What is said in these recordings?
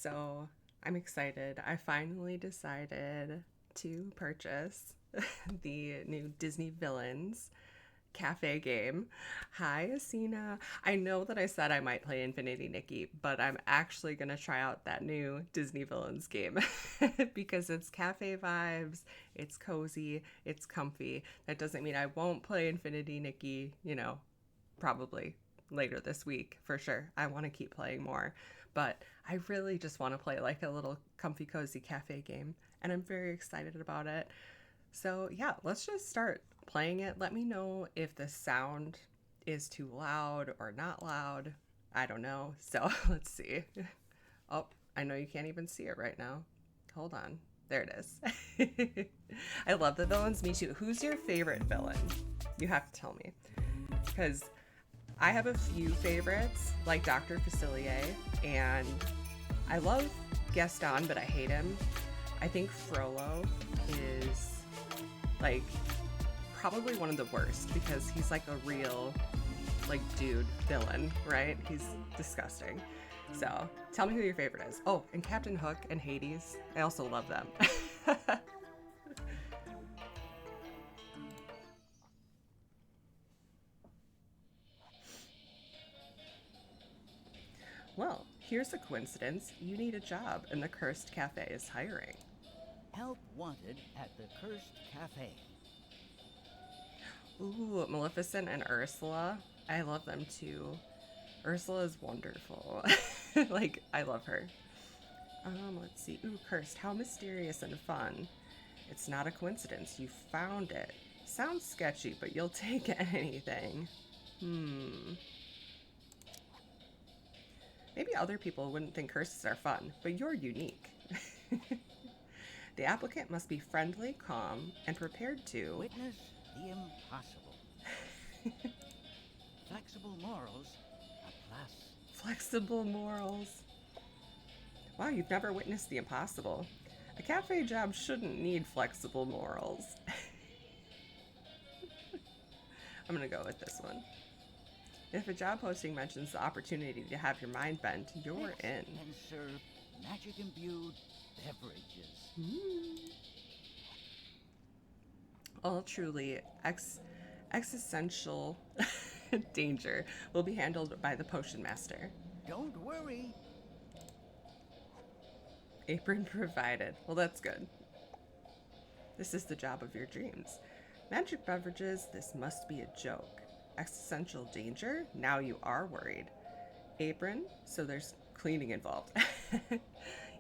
So I'm excited. I finally decided to purchase the new Disney Villains cafe game. Hi, Asina. I know that I said I might play Infinity Nikki, but I'm actually going to try out that new Disney Villains game because it's cafe vibes, it's cozy, it's comfy. That doesn't mean I won't play Infinity Nikki, probably later this week for sure. I want to keep playing more, but I really just want to play like a little comfy, cozy cafe game, and I'm very excited about it. So, yeah, let's just start playing it. Let me know if the sound is too loud or not loud. I don't know. So, let's see. Oh, I know you can't even see it right now. Hold on. There it is. I love the villains. Me too. Who's your favorite villain? You have to tell me. Because I have a few favorites, like Dr. Facilier, and I love Gaston, but I hate him. I think Frollo is like probably one of the worst because he's like a real like dude villain, right? He's disgusting. So tell me who your favorite is. Oh, and Captain Hook and Hades. I also love them. Well, here's a coincidence. You need a job and the Cursed Cafe is hiring. Help wanted at the Cursed Cafe. Ooh, Maleficent and Ursula. I love them too. Ursula is wonderful. Like, I love her. Let's see. Ooh, cursed. How mysterious and fun. It's not a coincidence. You found it. Sounds sketchy, but you'll take anything. Hmm. Maybe other people wouldn't think curses are fun, but you're unique. The applicant must be friendly, calm, and prepared to. Witness the impossible. Flexible morals, a plus. Flexible morals. Wow, you've never witnessed the impossible. A cafe job shouldn't need flexible morals. I'm gonna go with this one. If a job posting mentions the opportunity to have your mind bent, you're Mix in. and serve magic imbued beverages. All truly existential danger will be handled by the potion master. Don't worry. Apron provided. Well, that's good. This is the job of your dreams. Magic beverages, this must be a joke. Existential danger, now you are worried. Apron, so there's cleaning involved.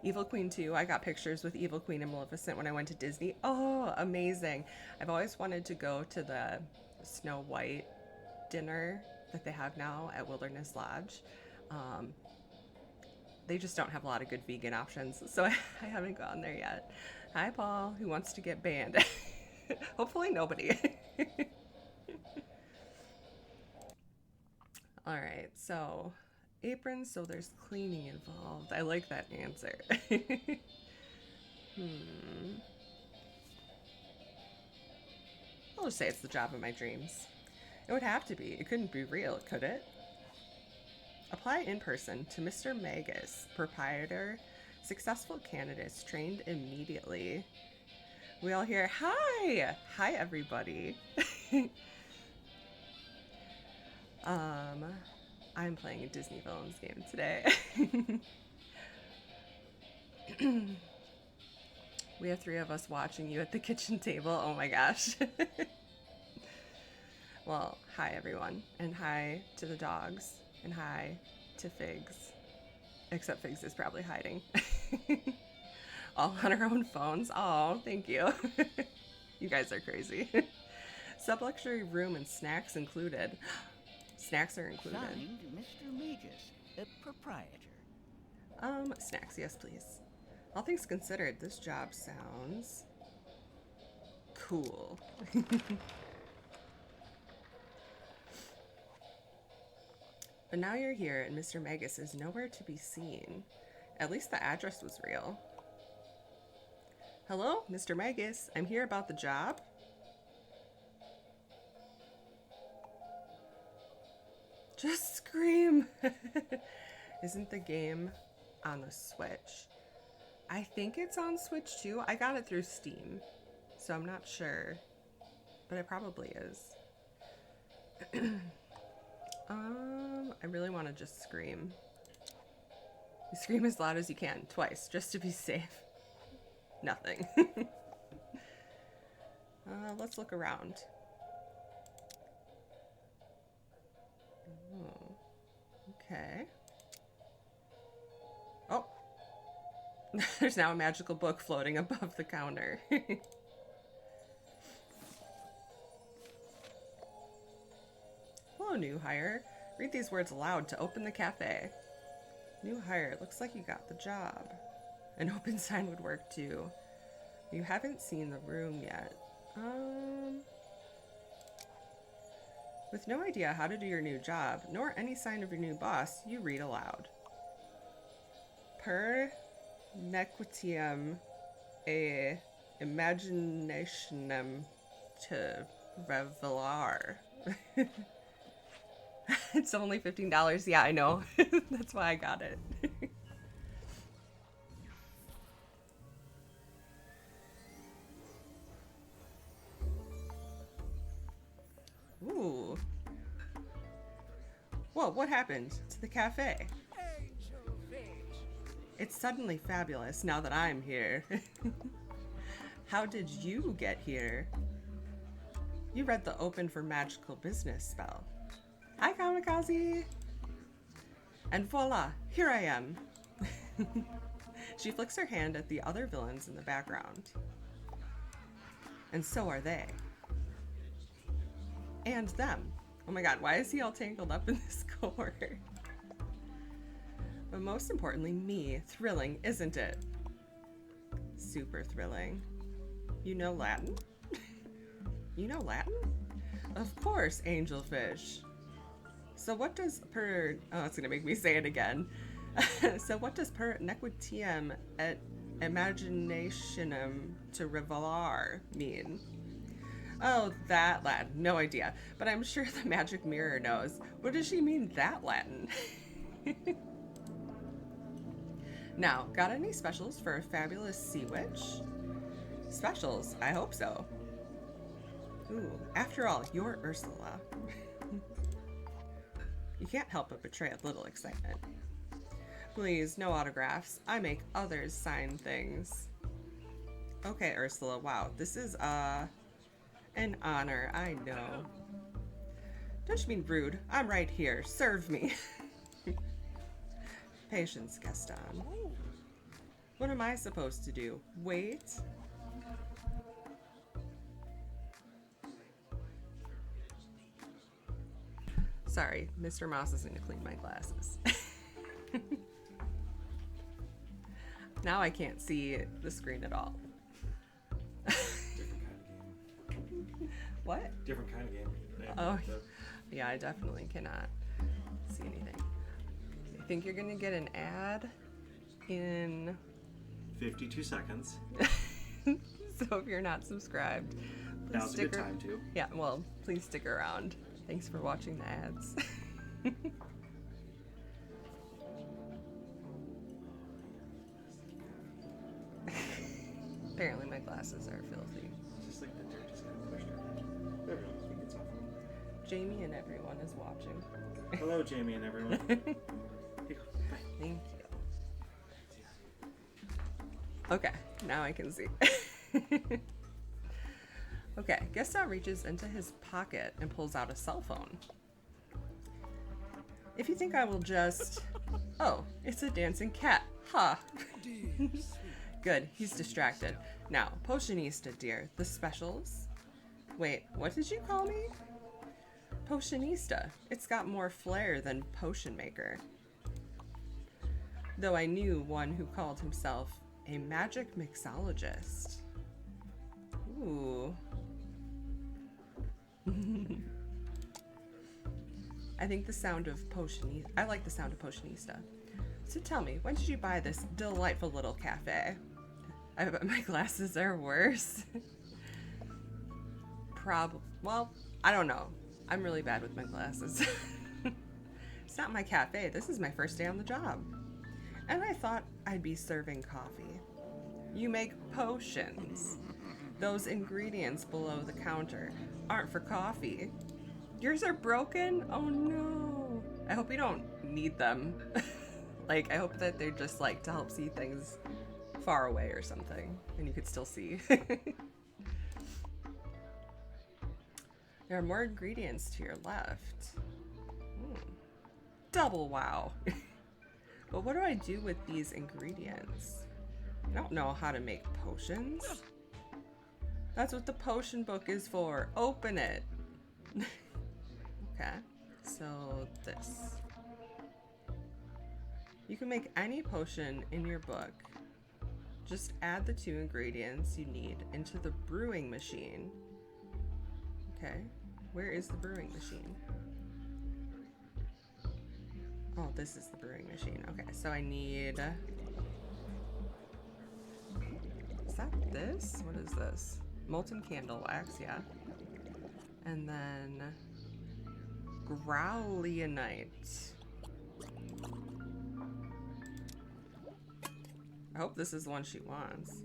Evil Queen 2, I got pictures with Evil Queen and Maleficent when I went to Disney. Oh, amazing. I've always wanted to go to the Snow White dinner that they have now at Wilderness Lodge. Um, they just don't have a lot of good vegan options, so I haven't gone there yet. Hi, Paul, who wants to get banned? Hopefully, nobody. All right, so aprons, so there's cleaning involved. I like that answer. Hmm. I'll just say it's the job of my dreams. It would have to be. It couldn't be real, could it? Apply in person to Mr. Magus, proprietor. Successful candidates trained immediately. We all hear, hi! Hi, everybody. um, I'm playing a Disney Villains game today. We have three of us watching you at the kitchen table. Oh my gosh. Well, hi everyone, and hi to the dogs, and hi to Figs. Except Figs is probably hiding. All on our own phones. Oh, thank you. You guys are crazy. Sub-luxury room and snacks included. Snacks are included. Signed, Mr. Magus, the proprietor. Snacks, yes, please. All things considered, this job sounds cool. But now you're here, and Mr. Magus is nowhere to be seen. At least the address was real. Hello, Mr. Magus. I'm here about the job. Just scream. Isn't the game on the Switch. I think it's on Switch too. I got it through Steam, so I'm not sure, but it probably is. I really want to just scream. You scream as loud as you can, twice, just to be safe. Nothing. Let's look around. Oh, okay. Oh, there's now a magical book floating above the counter. Hello, new hire. Read these words aloud to open the cafe. New hire, looks like you got the job. An open sign would work too. You haven't seen the room yet. With no idea how to do your new job, nor any sign of your new boss, you read aloud. Per nequitiam e imaginationem to revelar. It's only $15. Yeah, I know. That's why I got it. Ooh. Whoa, what happened to the cafe? It's suddenly fabulous now that I'm here. How did you get here? You read the open for magical business spell. Hi, Kamikaze! And voila, here I am. She flicks her hand at the other villains in the background. And so are they. And them. Oh my god, why is he all tangled up in this cord? But most importantly, me. Thrilling, isn't it? Super thrilling. You know Latin? You know Latin? Of course, angelfish. So what does per... Oh, it's going to make me say it again. So what does per nequitiam et imaginationem to revelar mean? Oh, that Latin. No idea. But I'm sure the magic mirror knows. What does she mean, that Latin? Now, got any specials for a fabulous sea witch? Specials? I hope so. Ooh, after all, you're Ursula. You can't help but betray a little excitement. Please, no autographs. I make others sign things. Okay, Ursula, wow. This is, an honor, I know. Don't you mean rude? I'm right here. Serve me. Patience, Gaston. What am I supposed to do? Wait? Sorry, Mr. Mouse is going to clean my glasses. Now I can't see the screen at all. Different kind of game. What? Different kind of game. Oh, yeah, I definitely cannot see anything. I think you're going to get an ad in 52 seconds. So if you're not subscribed, please Now's a good time to. Yeah, well, please stick around. Thanks for watching the ads. Apparently my glasses are filthy. It's just like the dirt just kind of pushed her. There we go. I think it's off. Jamie and everyone is watching. Hello, Jamie and everyone. Here you go. Bye. Thank you. Okay, now I can see. Okay, Gaston reaches into his pocket and pulls out a cell phone. If you think I will just... Oh, it's a dancing cat. Ha! Huh. Good, he's distracted. Now, Potionista, dear, the specials? Wait, what did you call me? Potionista. It's got more flair than potion maker. Though I knew one who called himself a magic mixologist. Ooh. I think the sound of Potionista. I like the sound of Potionista. So tell me, when did you buy this delightful little cafe? I bet my glasses are worse. Well, I don't know. I'm really bad with my glasses. It's not my cafe. This is my first day on the job. And I thought I'd be serving coffee. You make potions. Those ingredients below the counter aren't for coffee. Yours are broken? Oh no. I hope you don't need them. Like, I hope that they're just like to help see things far away or something, and you could still see. There are more ingredients to your left. Double wow. But what do I do with these ingredients? I don't know how to make potions. That's what the potion book is for. Open it. Okay, so this. You can make any potion in your book. Just add the 2 ingredients you need into the brewing machine. Okay, where is the brewing machine? Oh, this is the brewing machine. Okay, so I need... Is that this? What is this? Molten candle wax, yeah. And then... Growlionite. I hope this is the one she wants.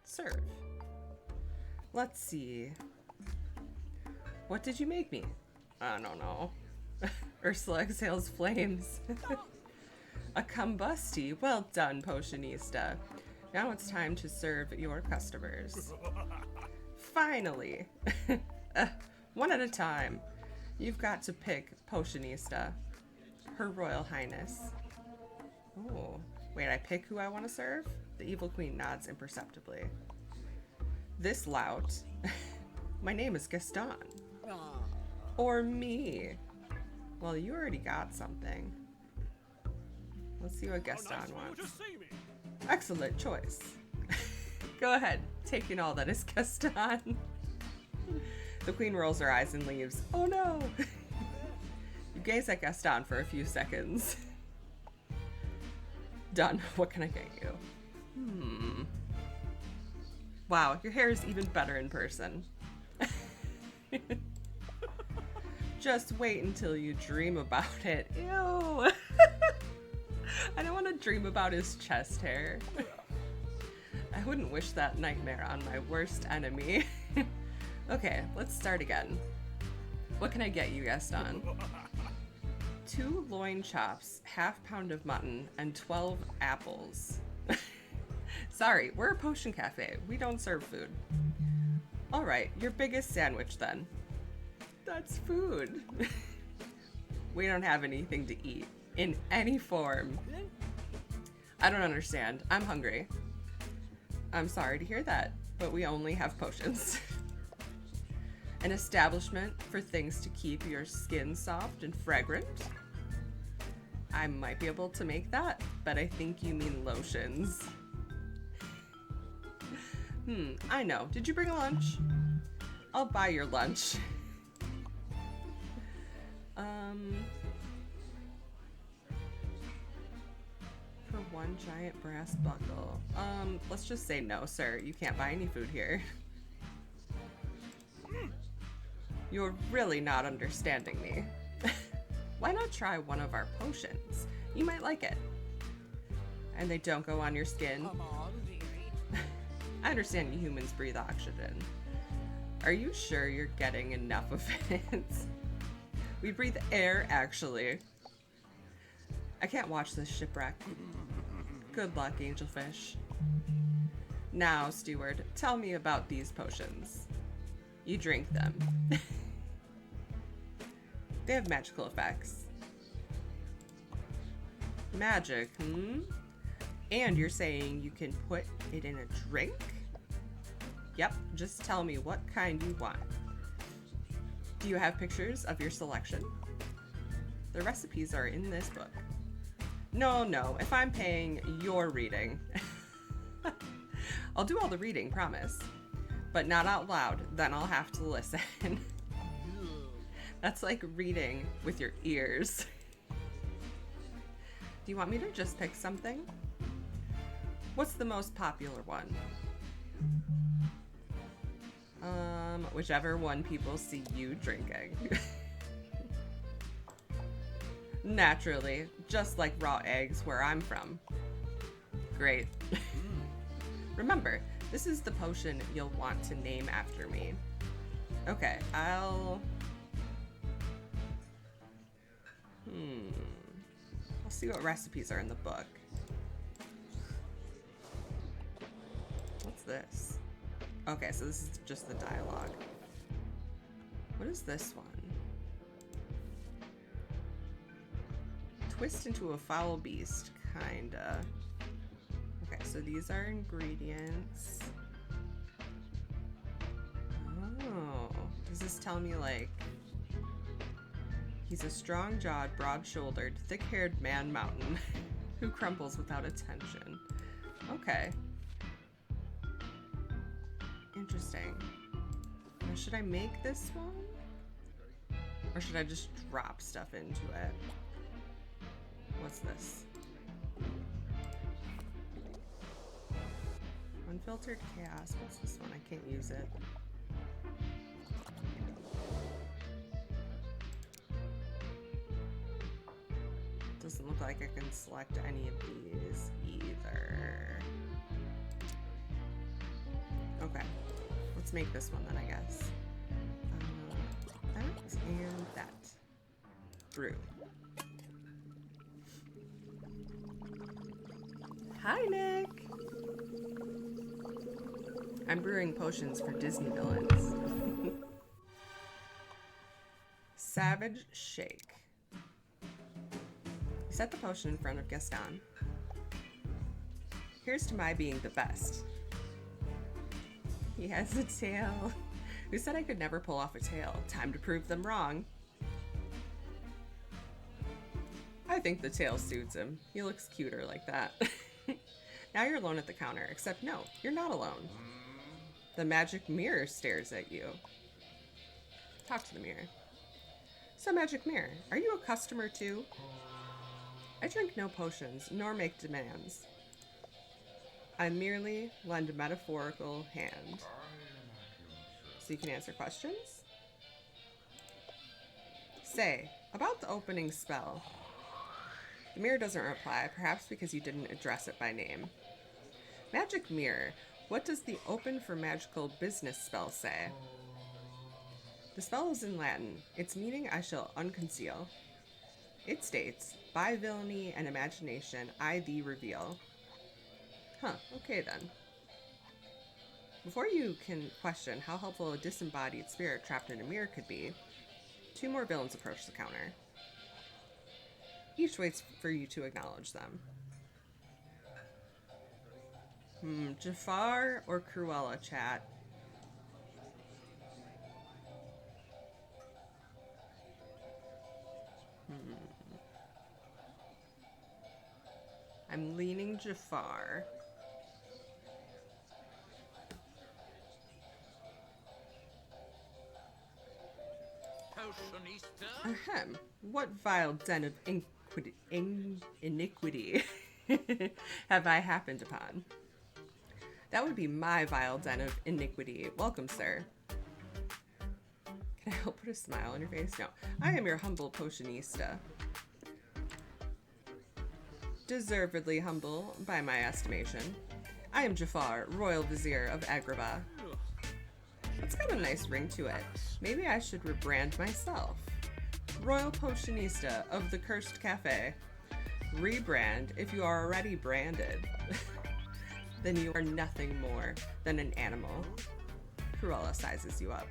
Serve. Let's see. What did you make me? I don't know. Ursula exhales flames. A combustie. Well done, Potionista. Now it's time to serve your customers. Finally. One at a time. You've got to pick Potionista. Her Royal Highness. Oh, wait, I pick who I want to serve? The evil queen nods imperceptibly. This lout. My name is Gaston. Or me. Well, you already got something. Let's see what Gaston wants. Excellent choice. Go ahead, take in all that is Gaston. The queen rolls her eyes and leaves. Oh no! You gaze at Gaston for a few seconds. Done. What can I get you? Wow, your hair is even better in person. Just wait until you dream about it. Ew! I don't want to dream about his chest hair. I wouldn't wish that nightmare on my worst enemy. Okay, let's start again. What can I get you, Gaston? 2 loin chops, half-pound of mutton, and 12 apples. Sorry, we're a potion cafe. We don't serve food. All right, your biggest sandwich then. That's food. We don't have anything to eat in any form. I don't understand. I'm hungry. I'm sorry to hear that, but we only have potions. An establishment for things to keep your skin soft and fragrant. I might be able to make that, but I think you mean lotions. I know. Did you bring a lunch? I'll buy your lunch. For 1 giant brass buckle. Let's just say no, sir. You can't buy any food here. You're really not understanding me. Why not try one of our potions? You might like it. And they don't go on your skin. Come on, dearie. I understand you humans breathe oxygen. Are you sure you're getting enough of it? We breathe air, actually. I can't watch this shipwreck. Good luck, angelfish. Now, steward, tell me about these potions. You drink them. They have magical effects. Magic, And you're saying you can put it in a drink? Yep, just tell me what kind you want. Do you have pictures of your selection? The recipes are in this book. No, if I'm paying, you're reading. I'll do all the reading, promise. But not out loud, then I'll have to listen. That's like reading with your ears. Do you want me to just pick something? What's the most popular one? Whichever one people see you drinking. Naturally, just like raw eggs where I'm from. Great. Remember, this is the potion you'll want to name after me. Okay, I'll see what recipes are in the book. What's this? Okay, so this is just the dialogue. What is this one? Twist into a foul beast, kinda. Okay, so these are ingredients. Oh, does this tell me like he's a strong-jawed, broad-shouldered, thick-haired man mountain who crumbles without attention? Okay. Interesting. Now, should I make this one? Or should I just drop stuff into it? What's this? Unfiltered chaos. What's this one? I can't use it. Doesn't look like I can select any of these either. Okay. Let's make this one then, I guess. That and that. Brew. Hi, Nick! I'm brewing potions for Disney villains. Savage Shake. You set the potion in front of Gaston. Here's to my being the best. He has a tail. Who said I could never pull off a tail? Time to prove them wrong. I think the tail suits him. He looks cuter like that. Now you're alone at the counter, except no, you're not alone. The magic mirror stares at you. Talk to the mirror. So, magic mirror, are you a customer too? I drink no potions, nor make demands. I merely lend a metaphorical hand. So you can answer questions? Say, about the opening spell. The mirror doesn't reply, perhaps because you didn't address it by name. Magic mirror, what does the open for magical business spell say? The spell is in Latin. Its meaning I shall unconceal. It states, by villainy and imagination I thee reveal. Huh, okay then. Before you can question how helpful a disembodied spirit trapped in a mirror could be, two more villains approach the counter. Each waits for you to acknowledge them. Jafar or Cruella, chat? I'm leaning Jafar. Ahem. What vile den of iniquity have I happened upon? That would be my vile den of iniquity. Welcome, sir. Can I help put a smile on your face? No. I am your humble potionista. Deservedly humble, by my estimation. I am Jafar, Royal Vizier of Agrabah. That's got a nice ring to it. Maybe I should rebrand myself. Royal Potionista of the Cursed Cafe. Rebrand if you are already branded. Then you are nothing more than an animal. Cruella sizes you up.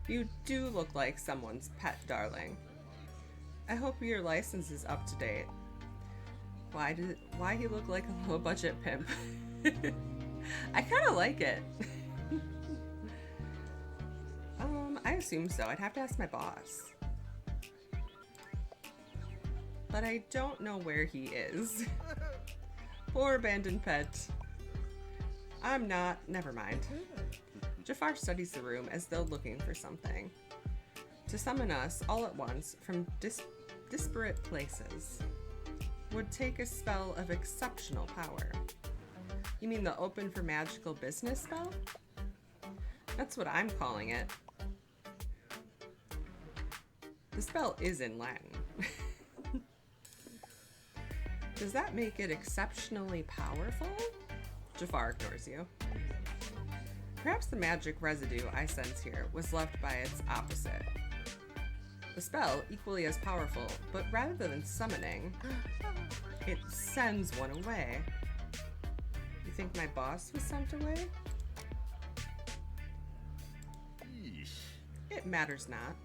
You do look like someone's pet, darling. I hope your license is up to date. Why he look like a low budget pimp? I kind of like it. I assume so. I'd have to ask my boss. But I don't know where he is. Poor abandoned pet. I'm not. Never mind. Jafar studies the room as though looking for something. To summon us all at once from disparate places would take a spell of exceptional power. You mean the open for magical business spell? That's what I'm calling it. The spell is in Latin. Does that make it exceptionally powerful? Jafar ignores you. Perhaps the magic residue I sense here was left by its opposite. The spell, equally as powerful, but rather than summoning, it sends one away. You think my boss was sent away? It matters not.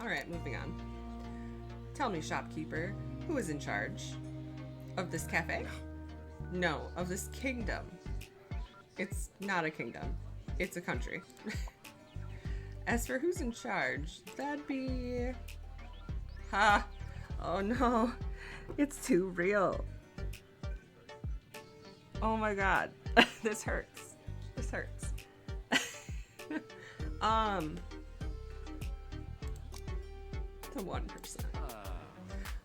Alright, moving on. Tell me, shopkeeper, who is in charge? Of this cafe? No, of this kingdom. It's not a kingdom. It's a country. As for who's in charge, that'd be... Ha! Oh no. It's too real. Oh my god. This hurts. This hurts. The 1%.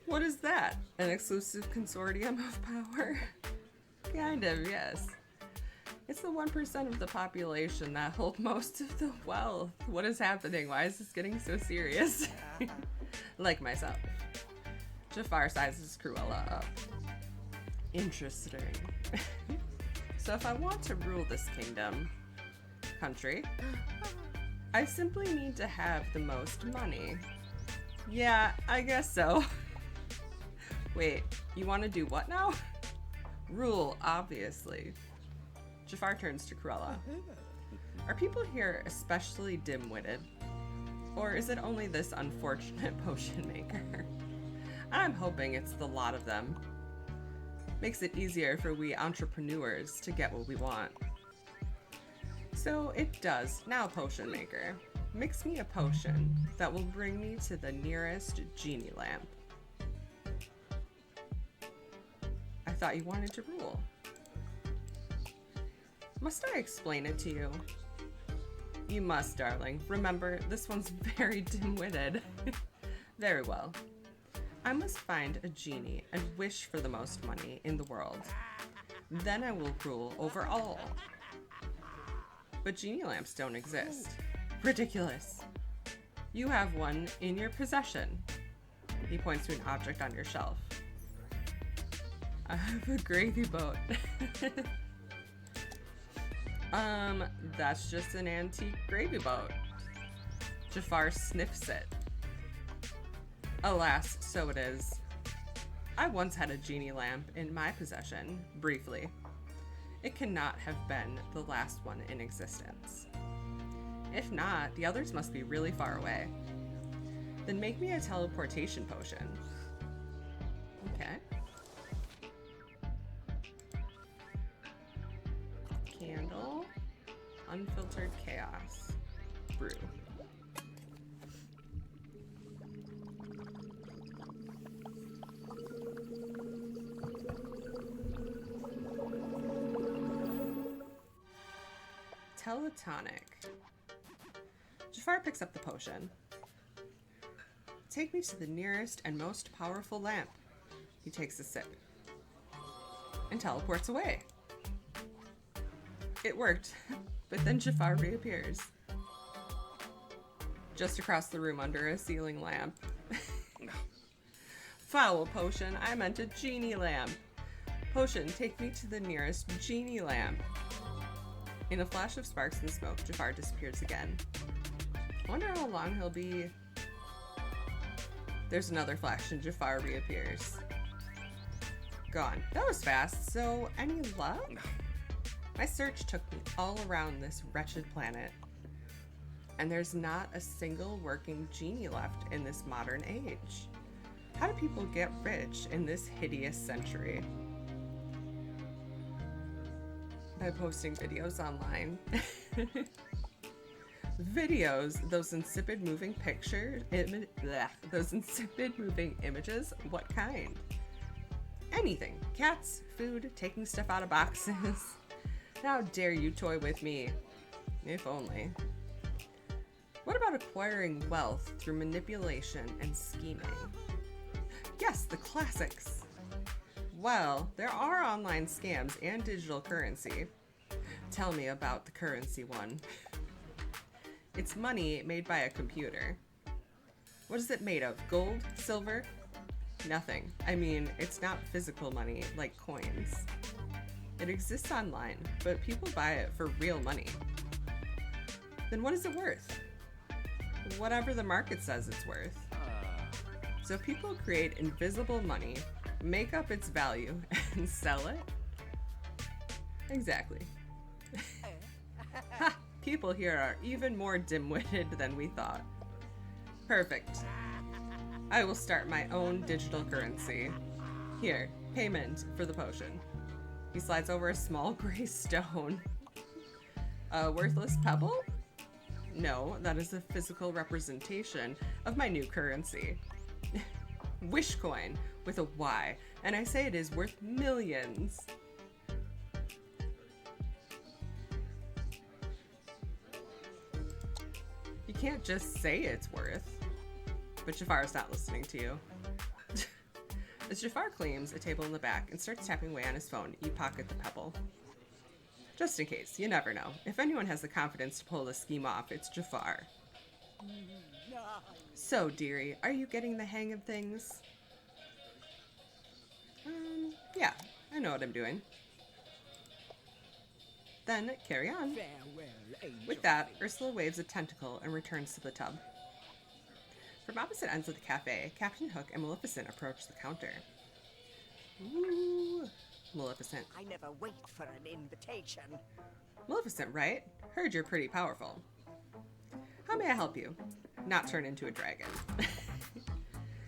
What is that? An exclusive consortium of power? Kind of, yes. It's the 1% of the population that hold most of the wealth. What is happening? Why is this getting so serious? Like myself. Jafar sizes Cruella up. Interesting. So if I want to rule this country, I simply need to have the most money. Yeah, I guess so. Wait, you want to do what now? Rule, obviously. Jafar turns to Cruella. Are people here especially dim-witted? Or is it only this unfortunate potion maker? I'm hoping it's the lot of them. Makes it easier for we entrepreneurs to get what we want. So it does. Now, potion maker, mix me a potion that will bring me to the nearest genie lamp. I thought you wanted to rule. Must I explain it to you? You must, darling. Remember, this one's very dim-witted. Very well. I must find a genie and wish for the most money in the world. Then I will rule over all. But genie lamps don't exist. Ridiculous. You have one in your possession. He points to an object on your shelf. I have a gravy boat. That's just an antique gravy boat. Jafar sniffs it. Alas, so it is. I once had a genie lamp in my possession, briefly. It cannot have been the last one in existence. If not, the others must be really far away. Then make me a teleportation potion. Okay. Candle. Unfiltered chaos. Brew. Teletonic. Jafar picks up the potion. Take me to the nearest and most powerful lamp. He takes a sip and teleports away. It worked, but then Jafar reappears. Just across the room under a ceiling lamp. Foul potion, I meant a genie lamp. Potion, take me to the nearest genie lamp. In a flash of sparks and smoke, Jafar disappears again. I wonder how long he'll be. There's another flash and Jafar reappears. Gone. That was fast, so any luck? My search took me all around this wretched planet. And there's not a single working genie left in this modern age. How do people get rich in this hideous century? By posting videos online. Videos, those insipid moving pictures, those insipid moving images, what kind? Anything. Cats, food, taking stuff out of boxes. How dare you toy with me? If only. What about acquiring wealth through manipulation and scheming? Yes, the classics. Well, there are online scams and digital currency. Tell me about the currency one. It's money made by a computer. What is it made of? Gold? Silver? Nothing. I mean, it's not physical money like coins. It exists online, but people buy it for real money. Then what is it worth? Whatever the market says it's worth. So people create invisible money, make up its value, and sell it? Exactly. Ha! People here are even more dim-witted than we thought. Perfect. I will start my own digital currency. Here, payment for the potion. He slides over a small gray stone. A worthless pebble? No, that is a physical representation of my new currency. Wish coin with a Y, and I say it is worth millions. You can't just say it's worth. But Jafar's not listening to you. As Jafar claims a table in the back and starts tapping away on his phone, you pocket the pebble. Just in case, you never know. If anyone has the confidence to pull this scheme off, it's Jafar. So, dearie, are you getting the hang of things? Yeah, I know what I'm doing. Then, carry on. With that, Ursula waves a tentacle and returns to the tub. From opposite ends of the cafe, Captain Hook and Maleficent approach the counter. Ooh, Maleficent. I never wait for an invitation. Maleficent, right? Heard you're pretty powerful. How may I help you? Not turn into a dragon.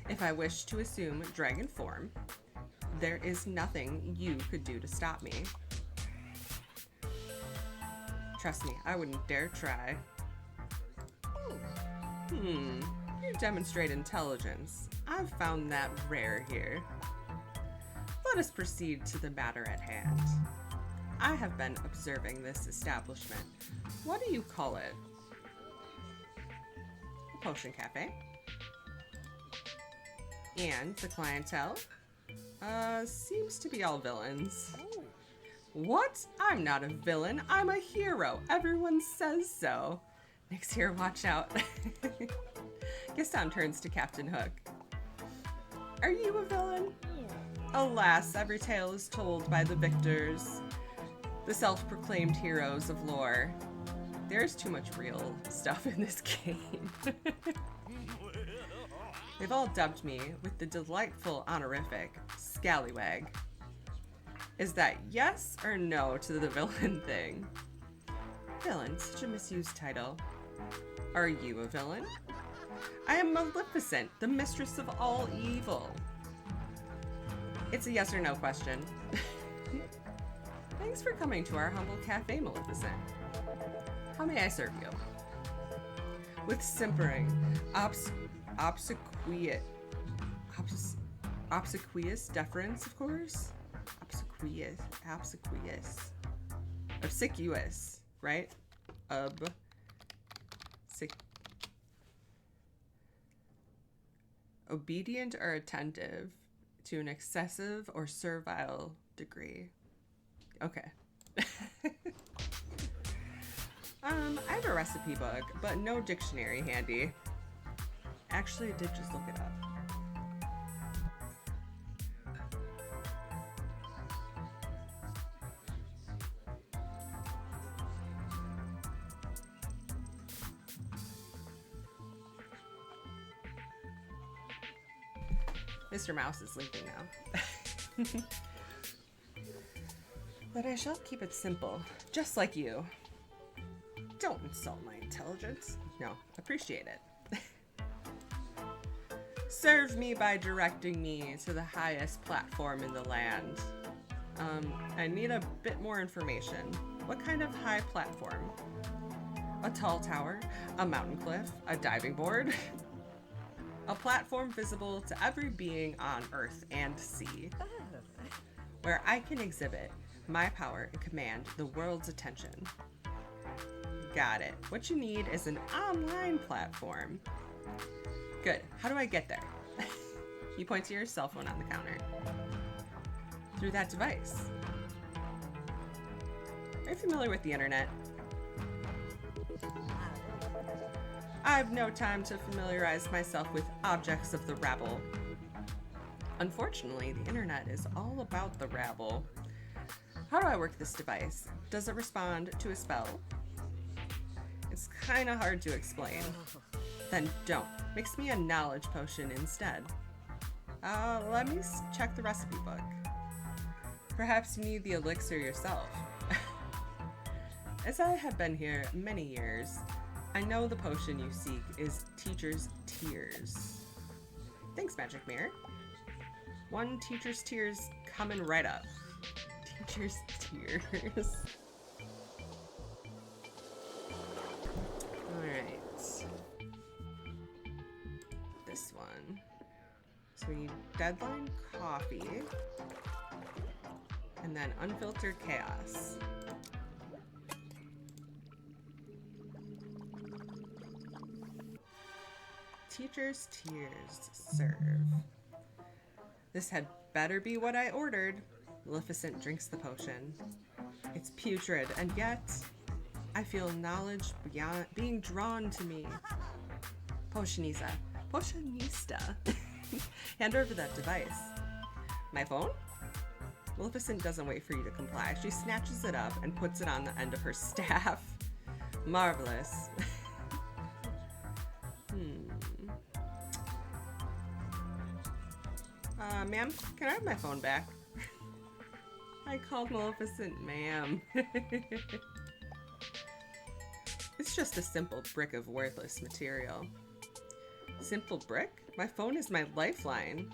If I wish to assume dragon form, there is nothing you could do to stop me. Trust me, I wouldn't dare try. You demonstrate intelligence. I've found that rare here. Let us proceed to the matter at hand. I have been observing this establishment. What do you call it? A potion cafe. And the clientele? Seems to be all villains. What? I'm not a villain. I'm a hero. Everyone says so. Next here, watch out. Gaston turns to Captain Hook. Are you a villain? Alas, every tale is told by the victors, the self-proclaimed heroes of lore. There's too much real stuff in this game. They've all dubbed me with the delightful honorific Scallywag. Is that yes or no to the villain thing? Villain, such a misused title. Are you a villain? I am Maleficent, the mistress of all evil. It's a yes or no question. Thanks for coming to our humble cafe, Maleficent. How may I serve you? With simpering, obsequious deference, of course? Obsequious, right? Obedient or attentive to an excessive or servile degree. Okay. I have a recipe book, but no dictionary handy. Actually, I did just look it up. Mr. Mouse is sleeping now. But I shall keep it simple, just like you. Don't insult my intelligence. No, appreciate it. Serve me by directing me to the highest platform in the land. I need a bit more information. What kind of high platform? A tall tower? A mountain cliff? A diving board? A platform visible to every being on earth and sea, where I can exhibit my power and command the world's attention. Got it. What you need is an online platform. Good. How do I get there? You point to your cell phone on the counter. Through that device. You're familiar with the internet. I've no time to familiarize myself with objects of the rabble. Unfortunately, the internet is all about the rabble. How do I work this device? Does it respond to a spell? It's kinda hard to explain. Then don't. Mix me a knowledge potion instead. Let me check the recipe book. Perhaps you need the elixir yourself. As I have been here many years, I know the potion you seek is Teacher's Tears. Thanks, Magic Mirror. One Teacher's Tears coming right up. Teacher's Tears. Alright. This one. So we need Deadline Coffee. And then Unfiltered Chaos. Teacher's Tears. Serve. This had better be what I ordered. Maleficent drinks the potion. It's putrid, and yet I feel knowledge beyond being drawn to me. Potionista. Hand over that device. My phone? Maleficent doesn't wait for you to comply. She snatches it up and puts it on the end of her staff. Marvelous. Ma'am, can I have my phone back? I called Maleficent ma'am. It's just a simple brick of worthless material. Simple brick? My phone is my lifeline.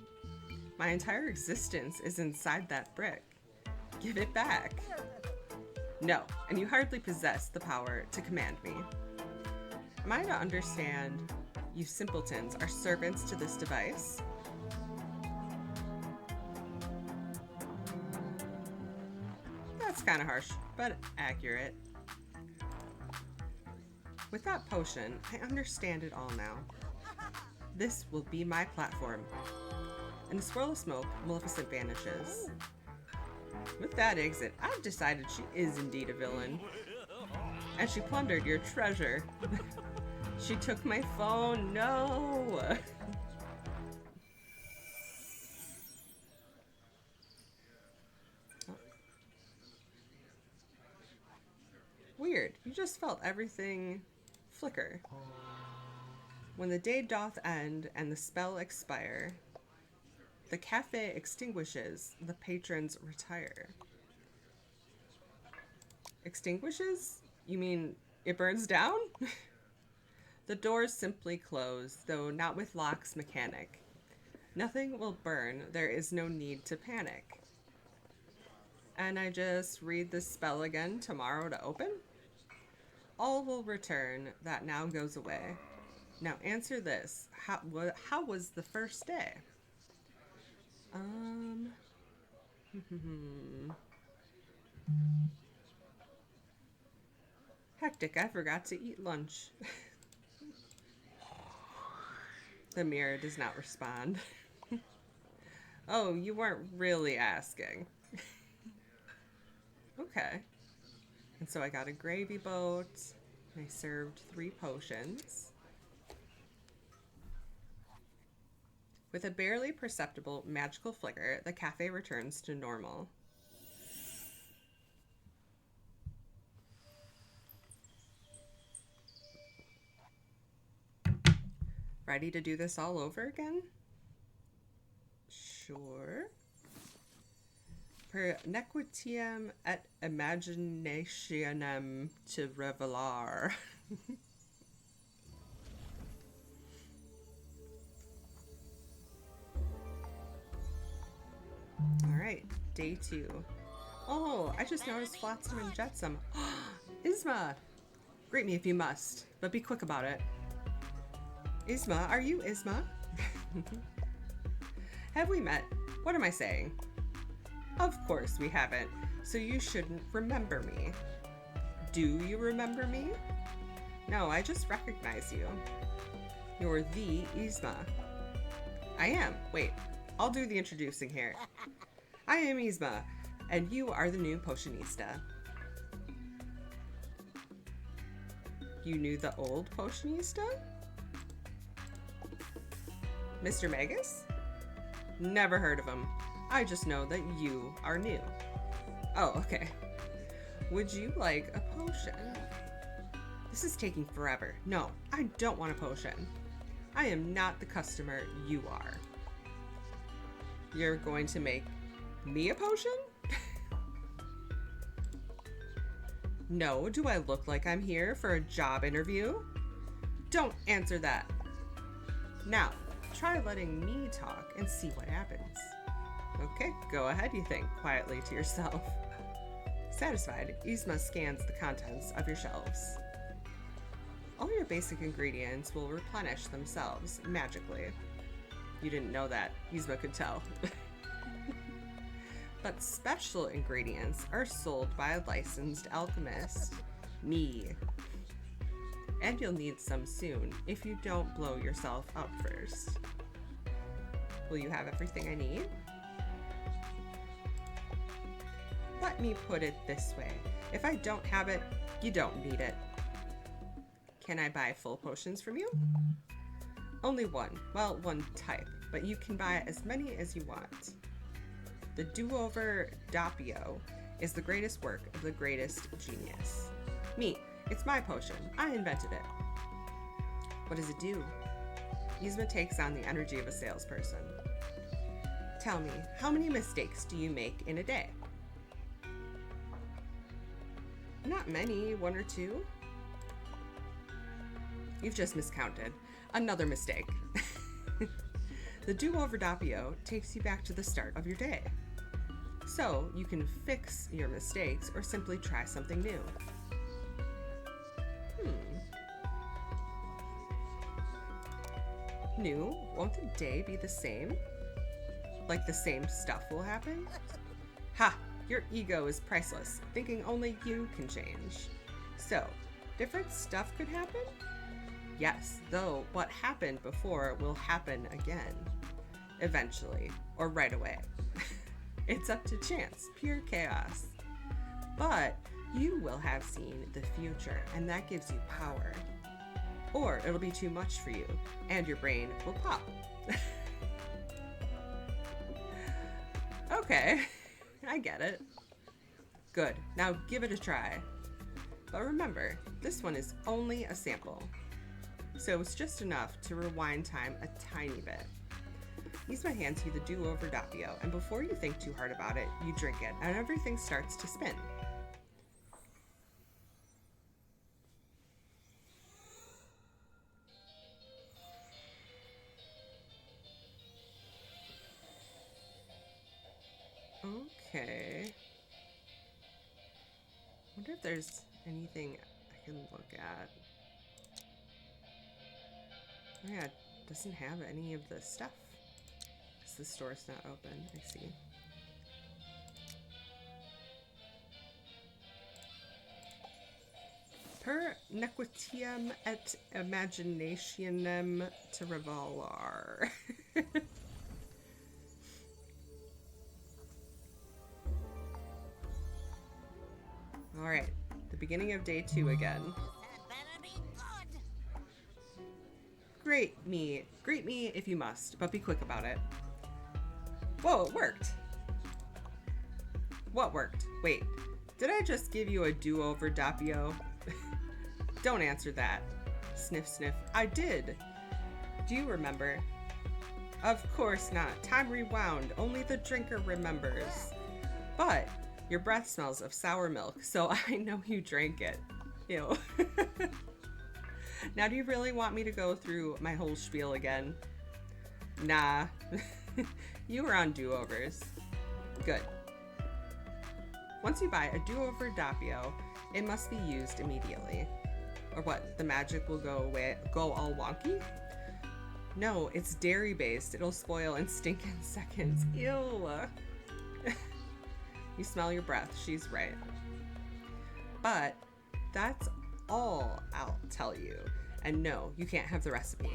My entire existence is inside that brick. Give it back. No, and you hardly possess the power to command me. Am I to understand you simpletons are servants to this device? That's kind of harsh, but accurate. With that potion, I understand it all now. This will be my platform. In a swirl of smoke, Maleficent vanishes. With that exit, I've decided she is indeed a villain. And she plundered your treasure. She took my phone, no! Weird, you just felt everything flicker. When the day doth end and the spell expire, the cafe extinguishes, the patrons retire. Extinguishes? You mean it burns down? The doors simply close, though not with lock's mechanic. Nothing will burn, there is no need to panic. And I just read the spell again tomorrow to open? All will return, that now goes away. Now answer this, how was the first day? Hectic, I forgot to eat lunch. The mirror does not respond. Oh, you weren't really asking. Okay. And so I got a gravy boat, and I served 3 potions. With a barely perceptible magical flicker, the cafe returns to normal. Ready to do this all over again? Sure. Per nequitiam et imaginationem to revelar. Alright, day 2. Oh, I just noticed Flotsam and Jetsam. Isma! Greet me if you must, but be quick about it. Isma, are you Isma? Have we met? What am I saying? Of course we haven't, so you shouldn't remember me. Do you remember me? No, I just recognize you. You're the Isma. I am. Wait, I'll do the introducing here. I am Isma, and you are the new Potionista. You knew the old potionista? Mr. Magus? Never heard of him. I just know that you are new. Oh, okay. Would you like a potion? This is taking forever. No, I don't want a potion. I am not the customer you are. You're going to make me a potion? No, do I look like I'm here for a job interview? Don't answer that. Now, try letting me talk and see what happens. Okay, go ahead, you think quietly to yourself. Satisfied, Yzma scans the contents of your shelves. All your basic ingredients will replenish themselves magically. You didn't know that. Yzma could tell. But special ingredients are sold by a licensed alchemist. Me. And you'll need some soon if you don't blow yourself up first. Will you have everything I need? Let me put it this way. If I don't have it, you don't need it. Can I buy full potions from you? Only one. Well, one type, but you can buy as many as you want. The do-over Doppio is the greatest work of the greatest genius. Me. It's my potion. I invented it. What does it do? Yzma takes on the energy of a salesperson. Tell me, how many mistakes do you make in a day? Not many, one or two. You've just miscounted. Another mistake. The do-over Doppio takes you back to the start of your day. So you can fix your mistakes or simply try something new. New? Won't the day be the same? Like the same stuff will happen? Ha! Your ego is priceless, thinking only you can change. So, different stuff could happen? Yes, though what happened before will happen again. Eventually, or right away. It's up to chance, pure chaos. But you will have seen the future, and that gives you power. Or it'll be too much for you, and your brain will pop. Okay, I get it. Good, now give it a try. But remember, this one is only a sample. So it's just enough to rewind time a tiny bit. Yzma hands you the do-over Doppio, and before you think too hard about it, you drink it, and everything starts to spin. Okay. Wonder if there's anything I can look at. Oh yeah, it doesn't have any of the stuff. Because the store's not open, I see. Per nequitiam et imaginationem to revolar. Alright, the beginning of day 2 again. Greet me if you must, but be quick about it. Whoa, it worked. What worked? Wait, did I just give you a do-over Doppio? Don't answer that. Sniff, sniff. I did. Do you remember? Of course not. Time rewound. Only the drinker remembers. But your breath smells of sour milk, so I know you drank it. Ew. Now, do you really want me to go through my whole spiel again? Nah. You were on do-overs. Good. Once you buy a do-over Doppio, it must be used immediately. Or what, the magic will go all wonky? No, it's dairy-based. It'll spoil and stink in seconds. Ew. You smell your breath. She's right. But that's all I'll tell you. And no, you can't have the recipe.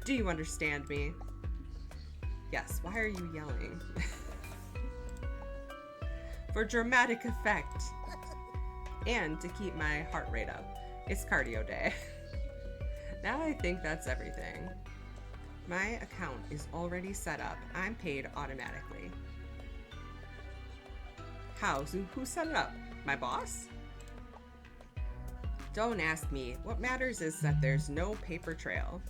Do you understand me? Yes, why are you yelling? For dramatic effect. And to keep my heart rate up. It's cardio day. Now I think that's everything. My account is already set up. I'm paid automatically. How? Who set it up? My boss? Don't ask me. What matters is that there's no paper trail.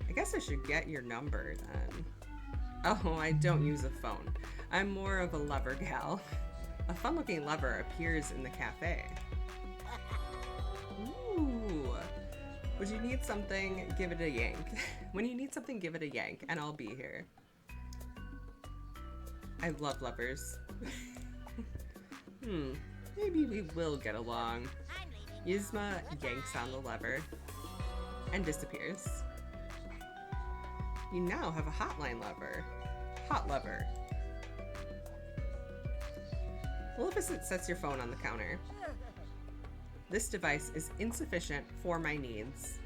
I guess I should get your number then. Oh, I don't use a phone. I'm more of a lever gal. A fun-looking lever appears in the cafe. Ooh. Would you need something? Give it a yank. When you need something, give it a yank, and I'll be here. I love levers. Maybe we will get along. Yzma yanks on the lever and disappears. You now have a hotline lever. Hot lever. Maleficent sets your phone on the counter. This device is insufficient for my needs.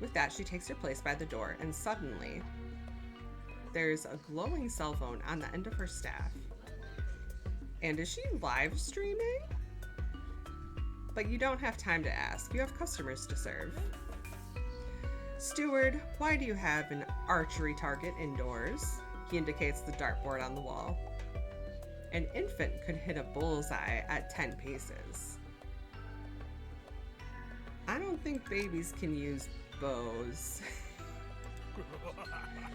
With that, she takes her place by the door, and suddenly, there's a glowing cell phone on the end of her staff. And is she live streaming? But you don't have time to ask. You have customers to serve. Steward, why do you have an archery target indoors? He indicates the dartboard on the wall. An infant could hit a bullseye at 10 paces. I don't think babies can use bows.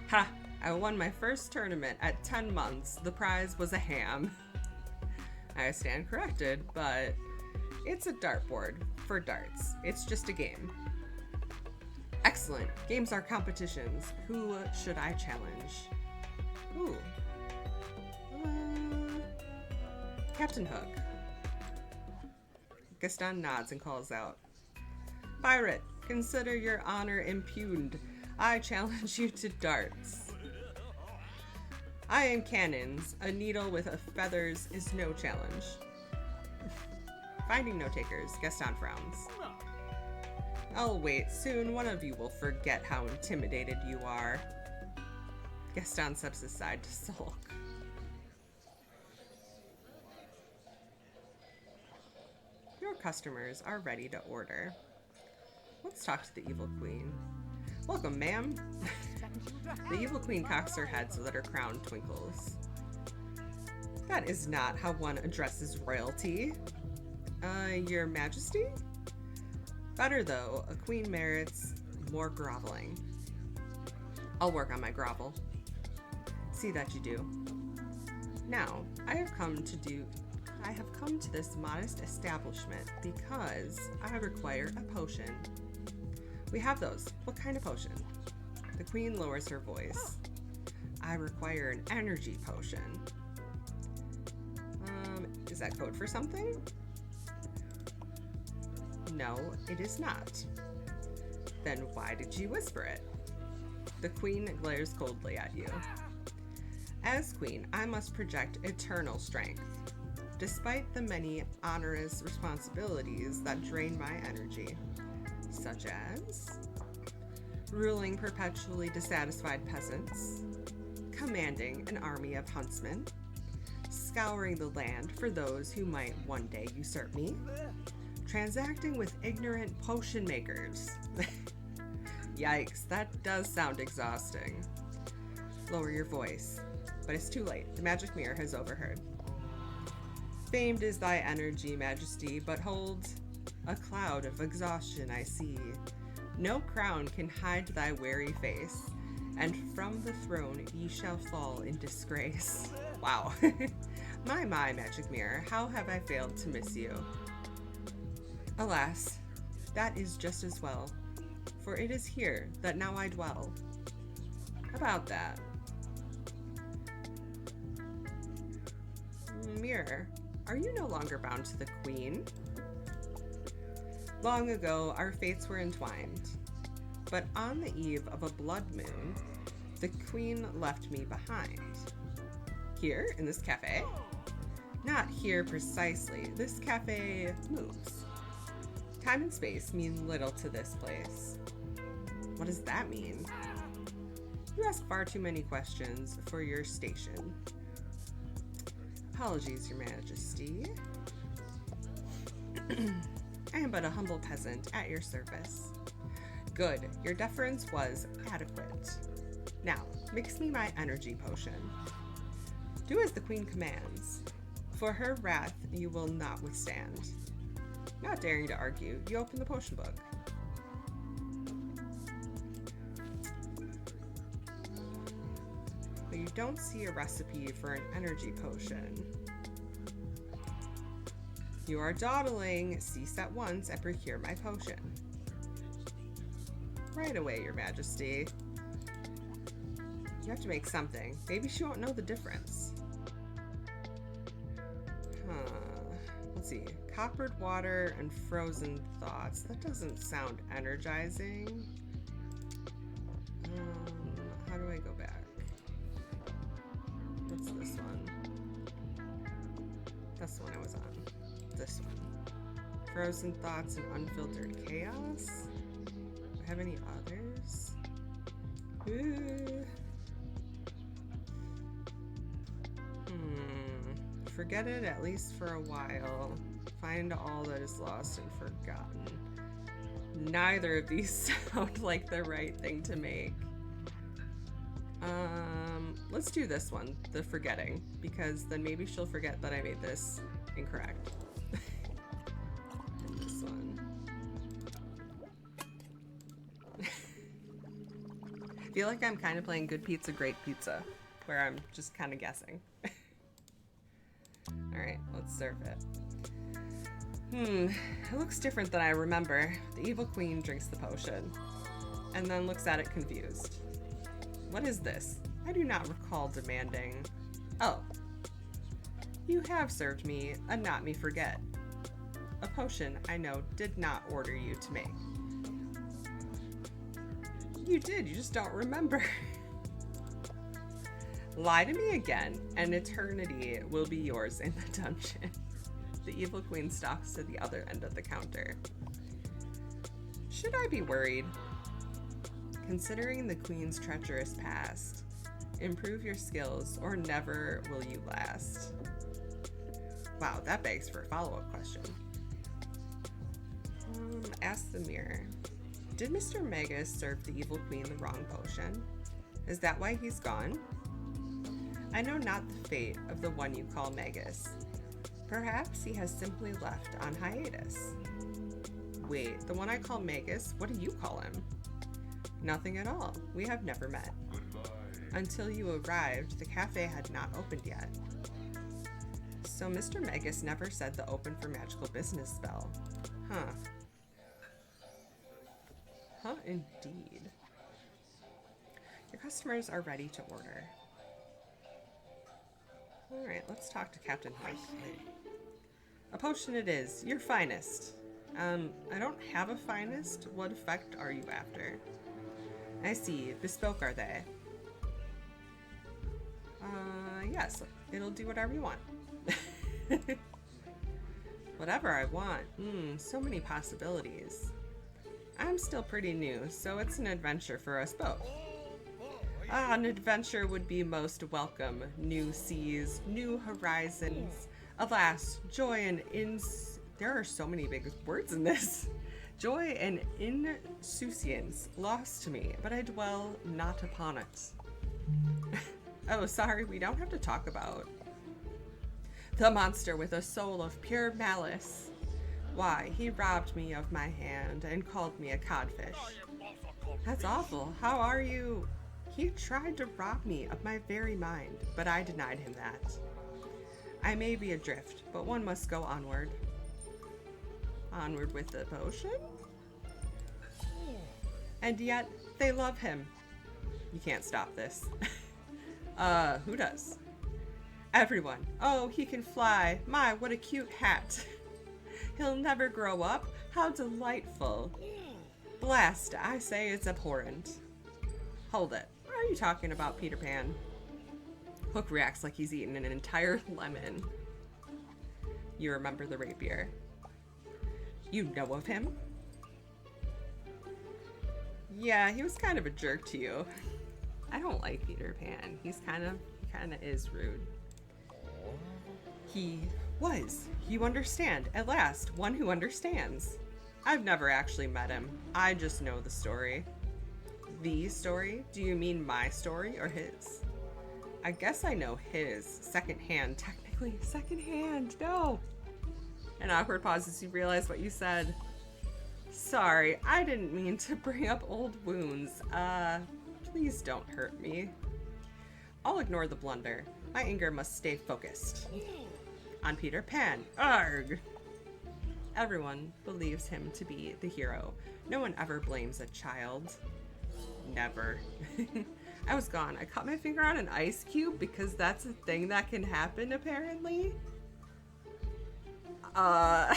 Ha! I won my first tournament at 10 months. The prize was a ham. I stand corrected, but it's a dartboard for darts. It's just a game. Excellent. Games are competitions. Who should I challenge? Ooh. Captain Hook. Gaston nods and calls out. Pirate, consider your honor impugned. I challenge you to darts. I am cannons. A needle with feathers is no challenge. Finding no takers, Gaston frowns. I'll wait. Soon one of you will forget how intimidated you are. Gaston steps aside to sulk. Your customers are ready to order. Let's talk to the evil queen. Welcome, ma'am. The evil queen cocks her head so that her crown twinkles. That is not how one addresses royalty. Your majesty? Better though, a queen merits more groveling. I'll work on my grovel. See that you do. Now, I have come to this modest establishment because I require a potion. We have those. What kind of potion? The queen lowers her voice. I require an energy potion. Is that code for something? No, it is not. Then why did you whisper it? The queen glares coldly at you. As queen, I must project eternal strength, despite the many onerous responsibilities that drain my energy, such as ruling perpetually dissatisfied peasants, commanding an army of huntsmen, scouring the land for those who might one day usurp me, transacting with ignorant potion makers. Yikes, that does sound exhausting. Lower your voice, but it's too late. The magic mirror has overheard. Famed is thy energy, majesty, but hold, a cloud of exhaustion I see. No crown can hide thy weary face, and from the throne ye shall fall in disgrace. Wow. My, magic mirror, how have I failed to miss you? Alas, that is just as well, for it is here that now I dwell. About that. Mirror, are you no longer bound to the queen? Long ago, our fates were entwined, but on the eve of a blood moon, the queen left me behind. Here, in this cafe? Not here precisely. This cafe moves. Time and space mean little to this place. What does that mean? You ask far too many questions for your station. Apologies, Your Majesty. I am but a humble peasant at your service. Good, your deference was adequate. Now, mix me my energy potion. Do as the queen commands, for her wrath you will not withstand. Not daring to argue, you open the potion book. But you don't see a recipe for an energy potion. You are dawdling. Cease at once and procure my potion. Right away, your majesty. You have to make something. Maybe she won't know the difference. Let's see. Coppered water and frozen thoughts. That doesn't sound energizing. How do I go back? What's this one? That's the one I was on. This one. Frozen thoughts and unfiltered chaos. Do I have any others? Forget it at least for a while. Find all that is lost and forgotten. Neither of these sound like the right thing to make. Let's do this one, the forgetting, because then maybe she'll forget that I made this incorrect. And this one. I feel like I'm kind of playing Good Pizza, Great Pizza, where I'm just kind of guessing. Alright, let's serve it. It looks different than I remember. The evil queen drinks the potion, and then looks at it confused. What is this? I do not recall demanding. Oh. You have served me a not me forget. A potion I know did not order you to make. You did, you just don't remember. Lie to me again, and eternity will be yours in the dungeon. The evil queen stalks to the other end of the counter. Should I be worried? Considering the queen's treacherous past, improve your skills or never will you last. Wow, that begs for a follow-up question. Ask the mirror. Did Mr. Magus serve the evil queen the wrong potion? Is that why he's gone? I know not the fate of the one you call Magus. Perhaps he has simply left on hiatus. Wait, the one I call Magus, what do you call him? Nothing at all. We have never met. Goodbye. Until you arrived, the cafe had not opened yet. So Mr. Magus never said the open for magical business spell. Huh. Huh, indeed. Your customers are ready to order. Alright, let's talk to Captain Hook. A potion it is, your finest. I don't have a finest. What effect are you after? I see. Bespoke are they? Yes. It'll do whatever you want. Whatever I want. So many possibilities. I'm still pretty new, so it's an adventure for us both. An adventure would be most welcome. New seas, new horizons. Alas, joy and there are so many big words in this. Joy and insouciance lost to me, but I dwell not upon it. Oh, sorry, we don't have to talk about the monster with a soul of pure malice. Why, he robbed me of my hand and called me a codfish. That's awful. How are you? He tried to rob me of my very mind, but I denied him that. I may be adrift, but one must go onward. Onward with the potion? And yet, they love him. You can't stop this. Who does? Everyone. Oh, he can fly. My, what a cute hat. He'll never grow up. How delightful. Blast, I say it's abhorrent. Hold it. What are you talking about, Peter Pan? Hook reacts like he's eaten an entire lemon. You remember the rapier. You know of him? Yeah, he was kind of a jerk to you. I don't like Peter Pan. He kind of is rude. He was. You understand. At last, one who understands. I've never actually met him. I just know the story. The story? Do you mean my story or his? I guess I know his. Secondhand, technically. Secondhand, no! An awkward pause as you realize what you said. Sorry, I didn't mean to bring up old wounds. Please don't hurt me. I'll ignore the blunder. My anger must stay focused. On Peter Pan. Arg! Everyone believes him to be the hero. No one ever blames a child. Never. I was gone. I caught my finger on an ice cube because that's a thing that can happen, apparently. Are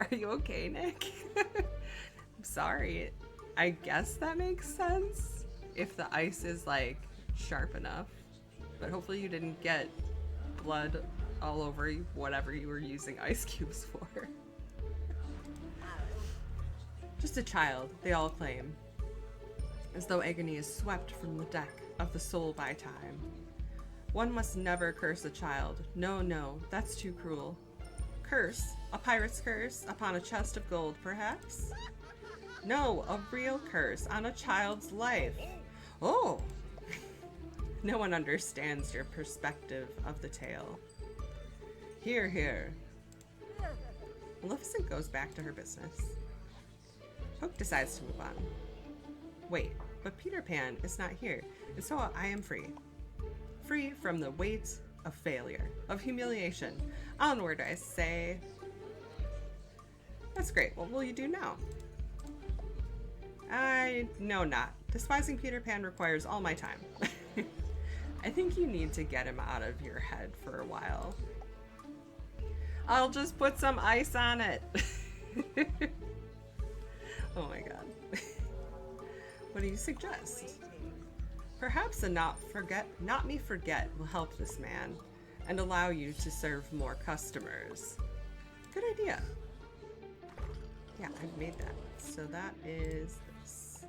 you okay, Nick? I'm sorry. I guess that makes sense if the ice is, like, sharp enough. But hopefully you didn't get blood all over you, whatever you were using ice cubes for. Just a child, they all claim. As though agony is swept from the deck of the soul by time. One must never curse a child. No, no, that's too cruel. Curse? A pirate's curse upon a chest of gold, perhaps? No, a real curse on a child's life. Oh! No one understands your perspective of the tale. Hear, hear. Maleficent goes back to her business. Hook decides to move on. Wait, but Peter Pan is not here, and so I am free. Free from the weight of failure, of humiliation. Onward, I say. That's great. What will you do now? I know not. Despising Peter Pan requires all my time. I think you need to get him out of your head for a while. I'll just put some ice on it. Oh my god. What do you suggest? Perhaps a not me forget will help this man and allow you to serve more customers. Good idea. Yeah, I've made that. So that is this.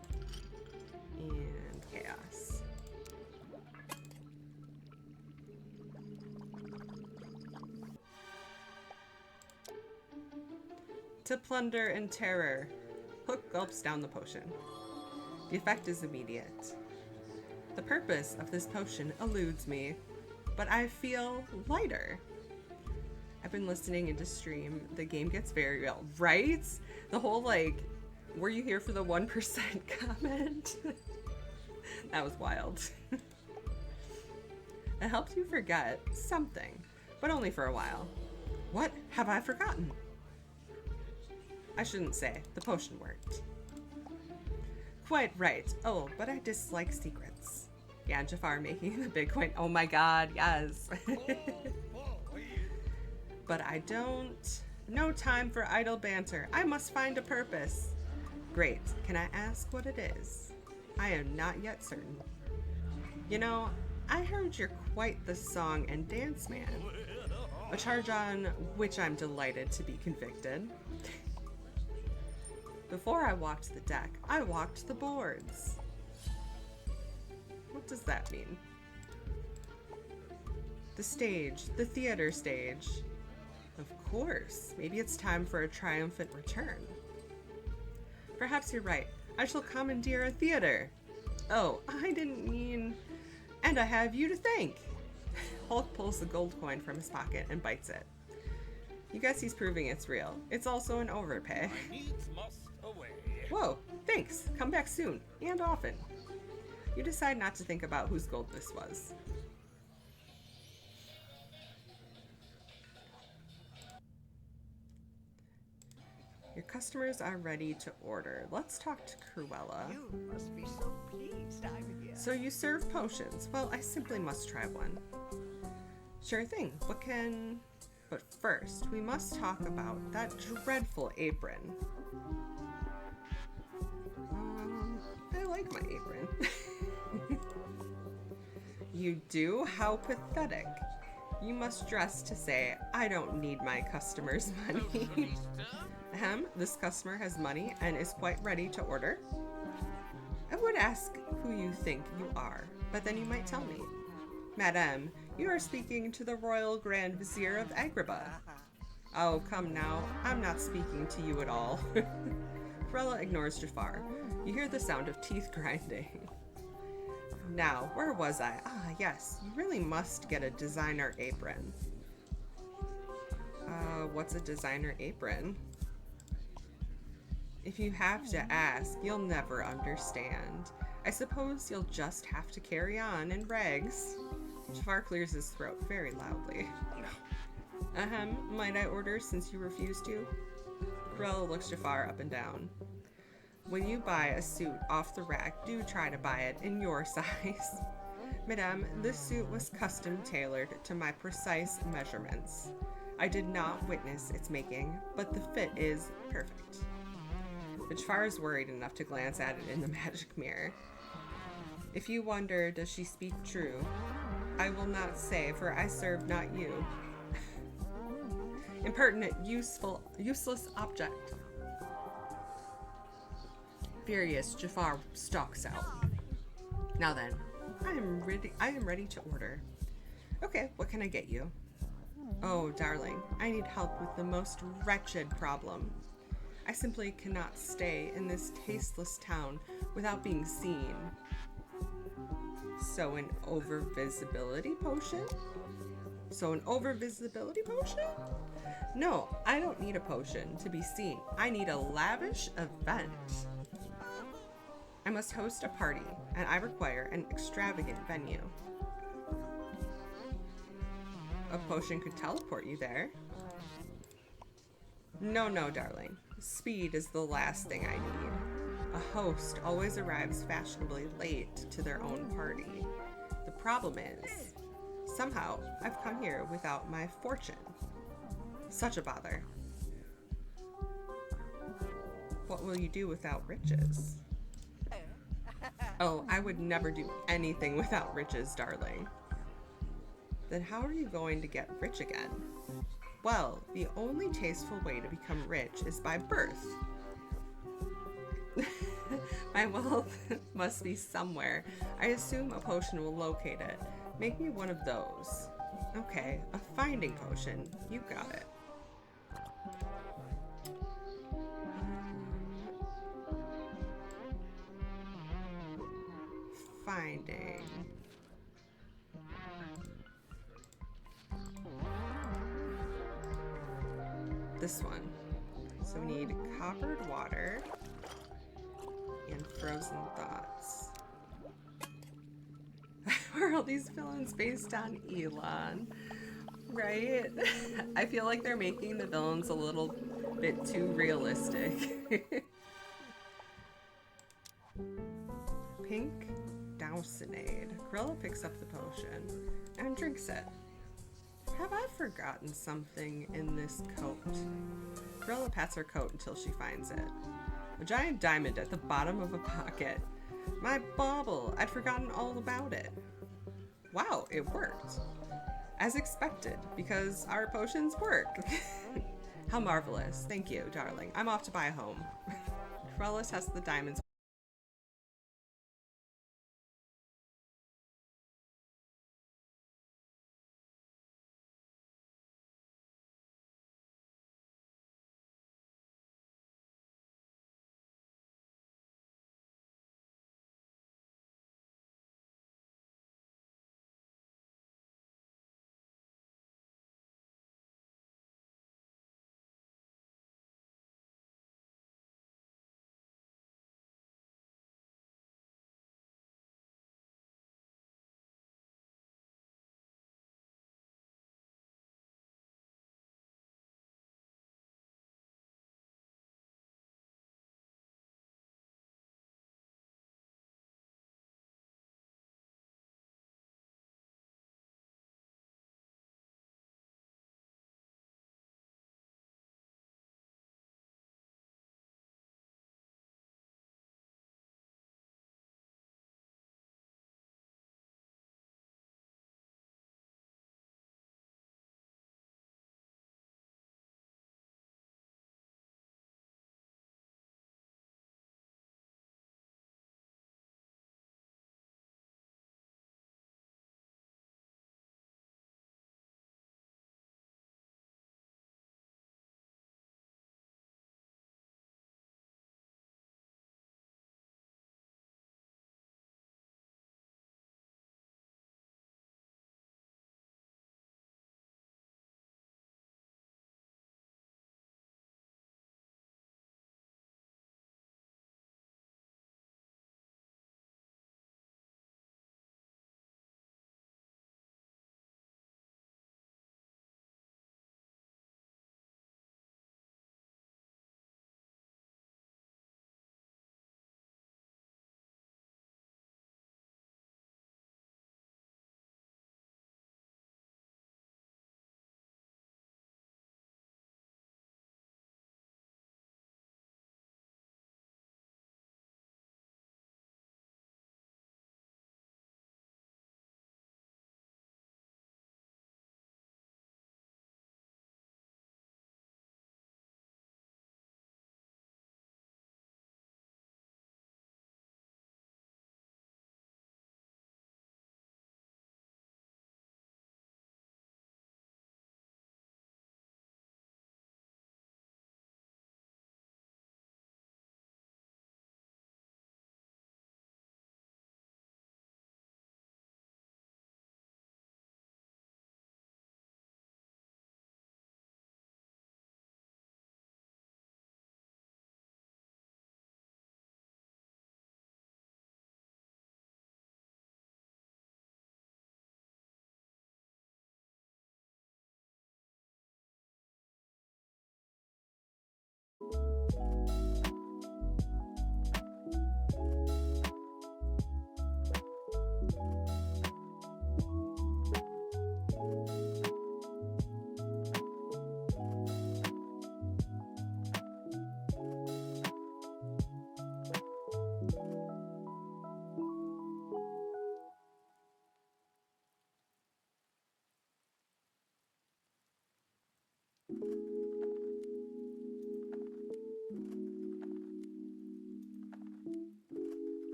And chaos. To plunder and terror. Hook gulps down the potion. The effect is immediate. The purpose of this potion eludes me, but I feel lighter. I've been listening into stream. The game gets very real, right? The whole like, were you here for the 1% comment? That was wild. It helps you forget something, but only for a while. What have I forgotten? I shouldn't say. The potion worked. Quite right. Oh, but I dislike secrets. Yeah, Jafar making the big point. Oh my god, yes. But I don't. No time for idle banter. I must find a purpose. Great. Can I ask what it is? I am not yet certain. You know, I heard you're quite the song and dance man. A charge on which I'm delighted to be convicted. Before I walked the deck, I walked the boards. What does that mean? The stage, the theater stage. Of course, maybe it's time for a triumphant return. Perhaps you're right. I shall commandeer a theater. Oh, I didn't mean... And I have you to thank. Hulk pulls the gold coin from his pocket and bites it. You guess he's proving it's real. It's also an overpay. Whoa, thanks. Come back soon, and often. You decide not to think about whose gold this was. Your customers are ready to order. Let's talk to Cruella. You must be so pleased I'm here. So you serve potions. Well, I simply must try one. Sure thing. But first, we must talk about that dreadful apron. I like my apron. You do? How pathetic. You must dress to say, I don't need my customers' money. This customer has money and is quite ready to order. I would ask who you think you are, but then you might tell me. Madame, you are speaking to the Royal Grand Vizier of Agrabah. Oh, come now. I'm not speaking to you at all. Grella ignores Jafar. You hear the sound of teeth grinding. Now, where was I? Ah, yes, you really must get a designer apron. What's a designer apron? If you have to ask, you'll never understand. I suppose you'll just have to carry on in rags. Jafar clears his throat very loudly. Ahem, might I order since you refuse to? Grella looks Jafar up and down. When you buy a suit off the rack, do try to buy it in your size. Madame, this suit was custom tailored to my precise measurements. I did not witness its making, but the fit is perfect. But Jafar is worried enough to glance at it in the magic mirror. If you wonder, does she speak true? I will not say, for I serve not you. Impertinent, useless object. Furious, Jafar stalks out. Now then, I am ready to order. Okay, what can I get you? Oh, darling, I need help with the most wretched problem. I simply cannot stay in this tasteless town without being seen. So an overvisibility potion? No, I don't need a potion to be seen. I need a lavish event. I must host a party, and I require an extravagant venue. A potion could teleport you there. No, darling. Speed is the last thing I need. A host always arrives fashionably late to their own party. The problem is, somehow I've come here without my fortune. Such a bother. What will you do without riches? Oh, I would never do anything without riches, darling. Then how are you going to get rich again? Well, the only tasteful way to become rich is by birth. My wealth must be somewhere. I assume a potion will locate it. Make me one of those. Okay, a finding potion. You got it. Finding. This one. So we need coppered water and frozen thoughts. Where are all these villains based on Elon? Right? I feel like they're making the villains a little bit too realistic. Pink Dowsinade. Grella picks up the potion and drinks it. Have I forgotten something in this coat? Grella pats her coat until she finds it. A giant diamond at the bottom of a pocket. My bauble! I'd forgotten all about it. Wow, it worked. As expected, because our potions work. How marvelous. Thank you, darling. I'm off to buy a home. Grella tests the diamonds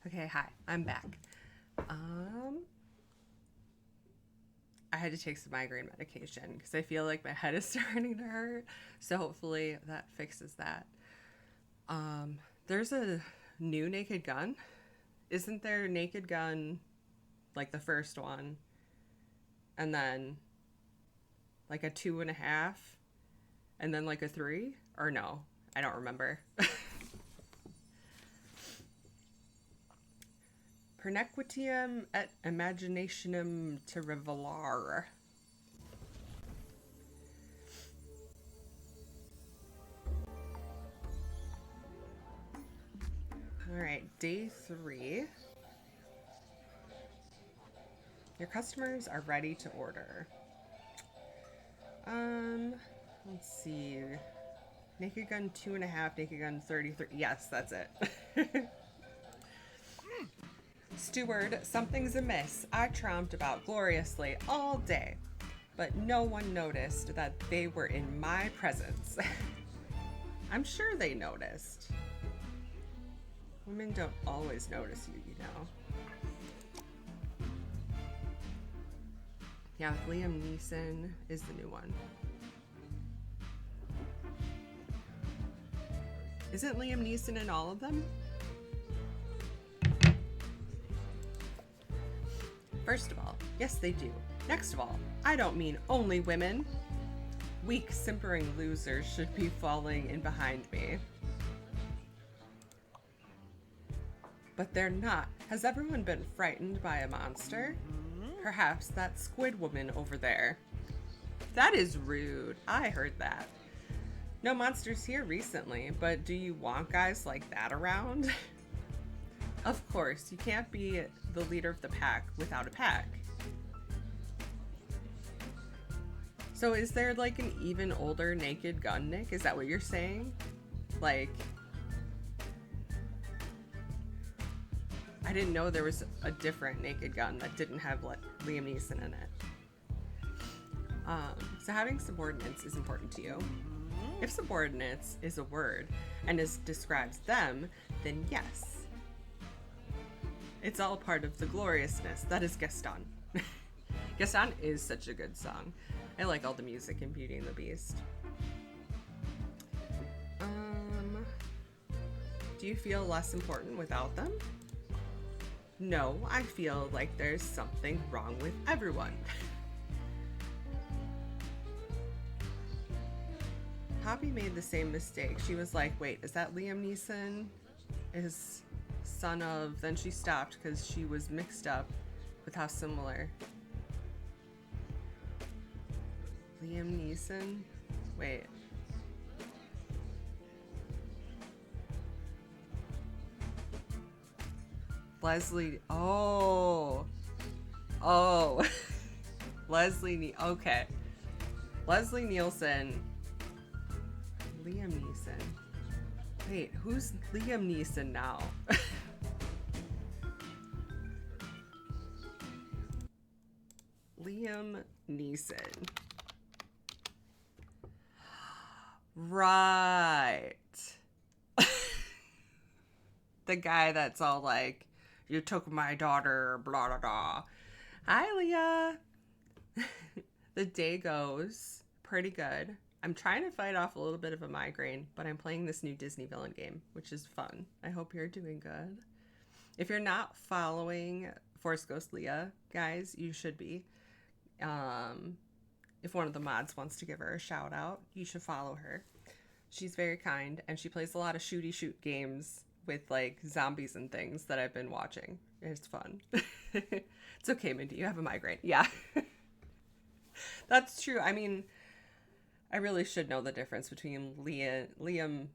Okay, hi, I'm back. I had to take some migraine medication because I feel like my head is starting to hurt. So hopefully that fixes that. There's a new Naked Gun. Isn't there Naked Gun, like the first one, and then like a 2.5, and then like a 3? Or no, I don't remember. Pernequitium et imaginationem to revelar. All right, day 3. Your customers are ready to order. Let's see. Naked Gun 2.5, Naked Gun 33. Yes, that's it. Steward, something's amiss. I tromped about gloriously all day, but no one noticed that they were in my presence. I'm sure they noticed. Women don't always notice you, you know. Yeah, Liam Neeson is the new one. Isn't Liam Neeson in all of them? First of all, yes they do. Next of all, I don't mean only women. Weak, simpering losers should be falling in behind me. But they're not. Has everyone been frightened by a monster? Perhaps that squid woman over there. That is rude. I heard that. No monsters here recently, but do you want guys like that around? Of course, you can't be the leader of the pack without a pack. So is there like an even older Naked Gun, Nick? Is that what you're saying? Like, I didn't know there was a different Naked Gun that didn't have Liam Neeson in it. So having subordinates is important to you. If subordinates is a word and describes them, then yes. It's all part of the gloriousness that is Gaston. Gaston is such a good song. I like all the music in Beauty and the Beast. Do you feel less important without them? No, I feel like there's something wrong with everyone. Poppy made the same mistake. She was like, wait, is that Liam Neeson? Is son of... Then she stopped because she was mixed up with how similar. Liam Neeson? Wait. Leslie... Oh. Okay. Leslie Nielsen. Liam Neeson. Wait, who's Liam Neeson now? Liam Neeson. Right. The guy that's all like, you took my daughter, blah, blah, blah. Hi, Leah. The day goes pretty good. I'm trying to fight off a little bit of a migraine, but I'm playing this new Disney villain game, which is fun. I hope you're doing good. If you're not following Force Ghost Leah, guys, you should be. If one of the mods wants to give her a shout out, you should follow her. She's very kind, and she plays a lot of shooty shoot games with like zombies and things that I've been watching. It's fun. It's okay, Mindy. You have a migraine. Yeah. That's true. I mean, I really should know the difference between Liam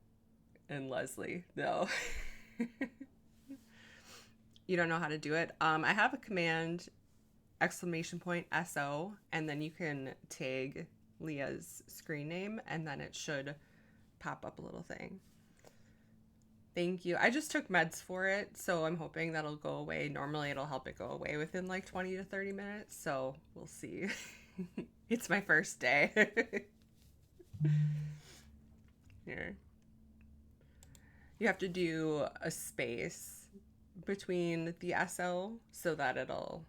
and Leslie, though. You don't know how to do it? I have a command !SO, and then you can tag Leah's screen name, and then it should pop up a little thing. Thank you. I just took meds for it, so I'm hoping that'll go away. Normally it'll help it go away within like 20 to 30 minutes, so we'll see. It's my first day. Here. You have to do a space between the SO so that it'll...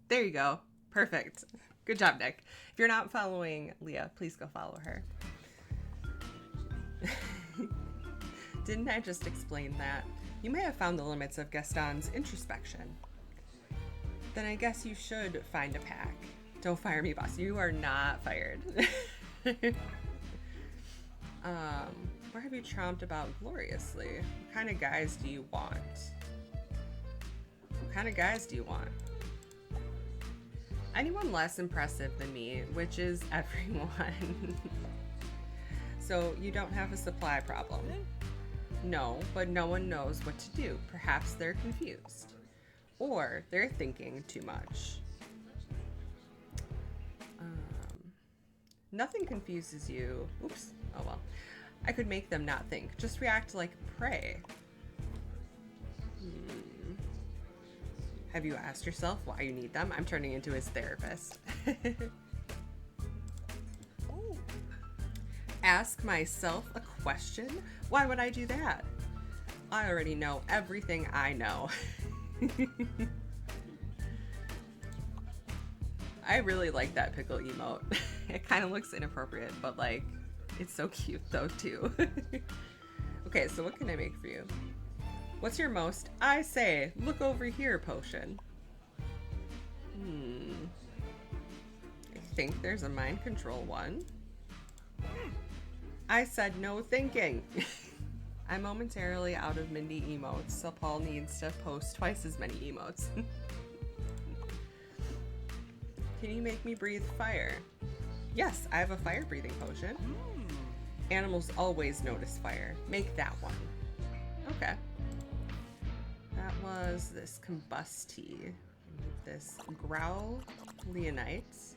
There you go. Perfect. Good job, Nick. If you're not following Leah, please go follow her. Didn't I just explain that? You may have found the limits of Gaston's introspection. Then I guess you should find a pack. Don't fire me, boss. You are not fired. Where have you tromped about gloriously? What kind of guys do you want? What kind of guys do you want? Anyone less impressive than me, which is everyone. So you don't have a supply problem. No, but no one knows what to do. Perhaps they're confused. Or they're thinking too much. Nothing confuses you. Oops. Oh well. I could make them not think. Just react like prey. Have you asked yourself why you need them? I'm turning into his therapist. Ask myself a question? Why would I do that? I already know everything I know. I really like that pickle emote. It kind of looks inappropriate, but like, it's so cute though too. Okay, so what can I make for you? What's your most, I say, look over here potion? I think there's a mind control one. I said no thinking. I'm momentarily out of Mindy emotes, so Paul needs to post twice as many emotes. Can you make me breathe fire? Yes, I have a fire breathing potion. Animals always notice fire. Make that one. Okay. That was this combusty, this growl leonite,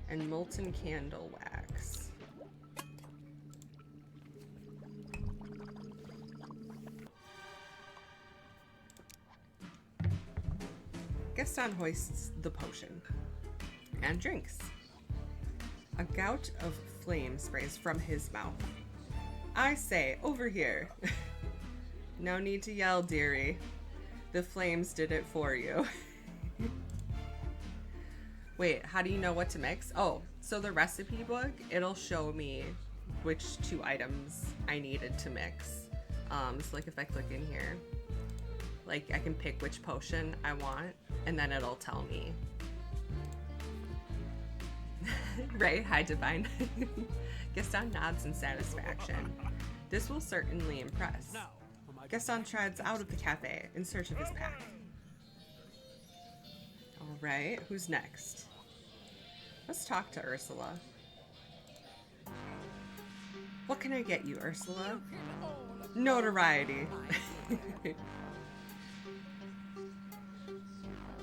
and molten candle wax. Gaston hoists the potion and drinks. A gout of flame sprays from his mouth. I say, over here. No need to yell, dearie. The flames did it for you. Wait, how do you know what to mix? Oh, so the recipe book, it'll show me which 2 items I needed to mix. So like if I click in here, like I can pick which potion I want, and then it'll tell me. Right? Hi, Divine. Gaston nods in satisfaction. This will certainly impress. Gaston treads out of the cafe in search of his pack. Alright, who's next? Let's talk to Ursula. What can I get you, Ursula? Notoriety.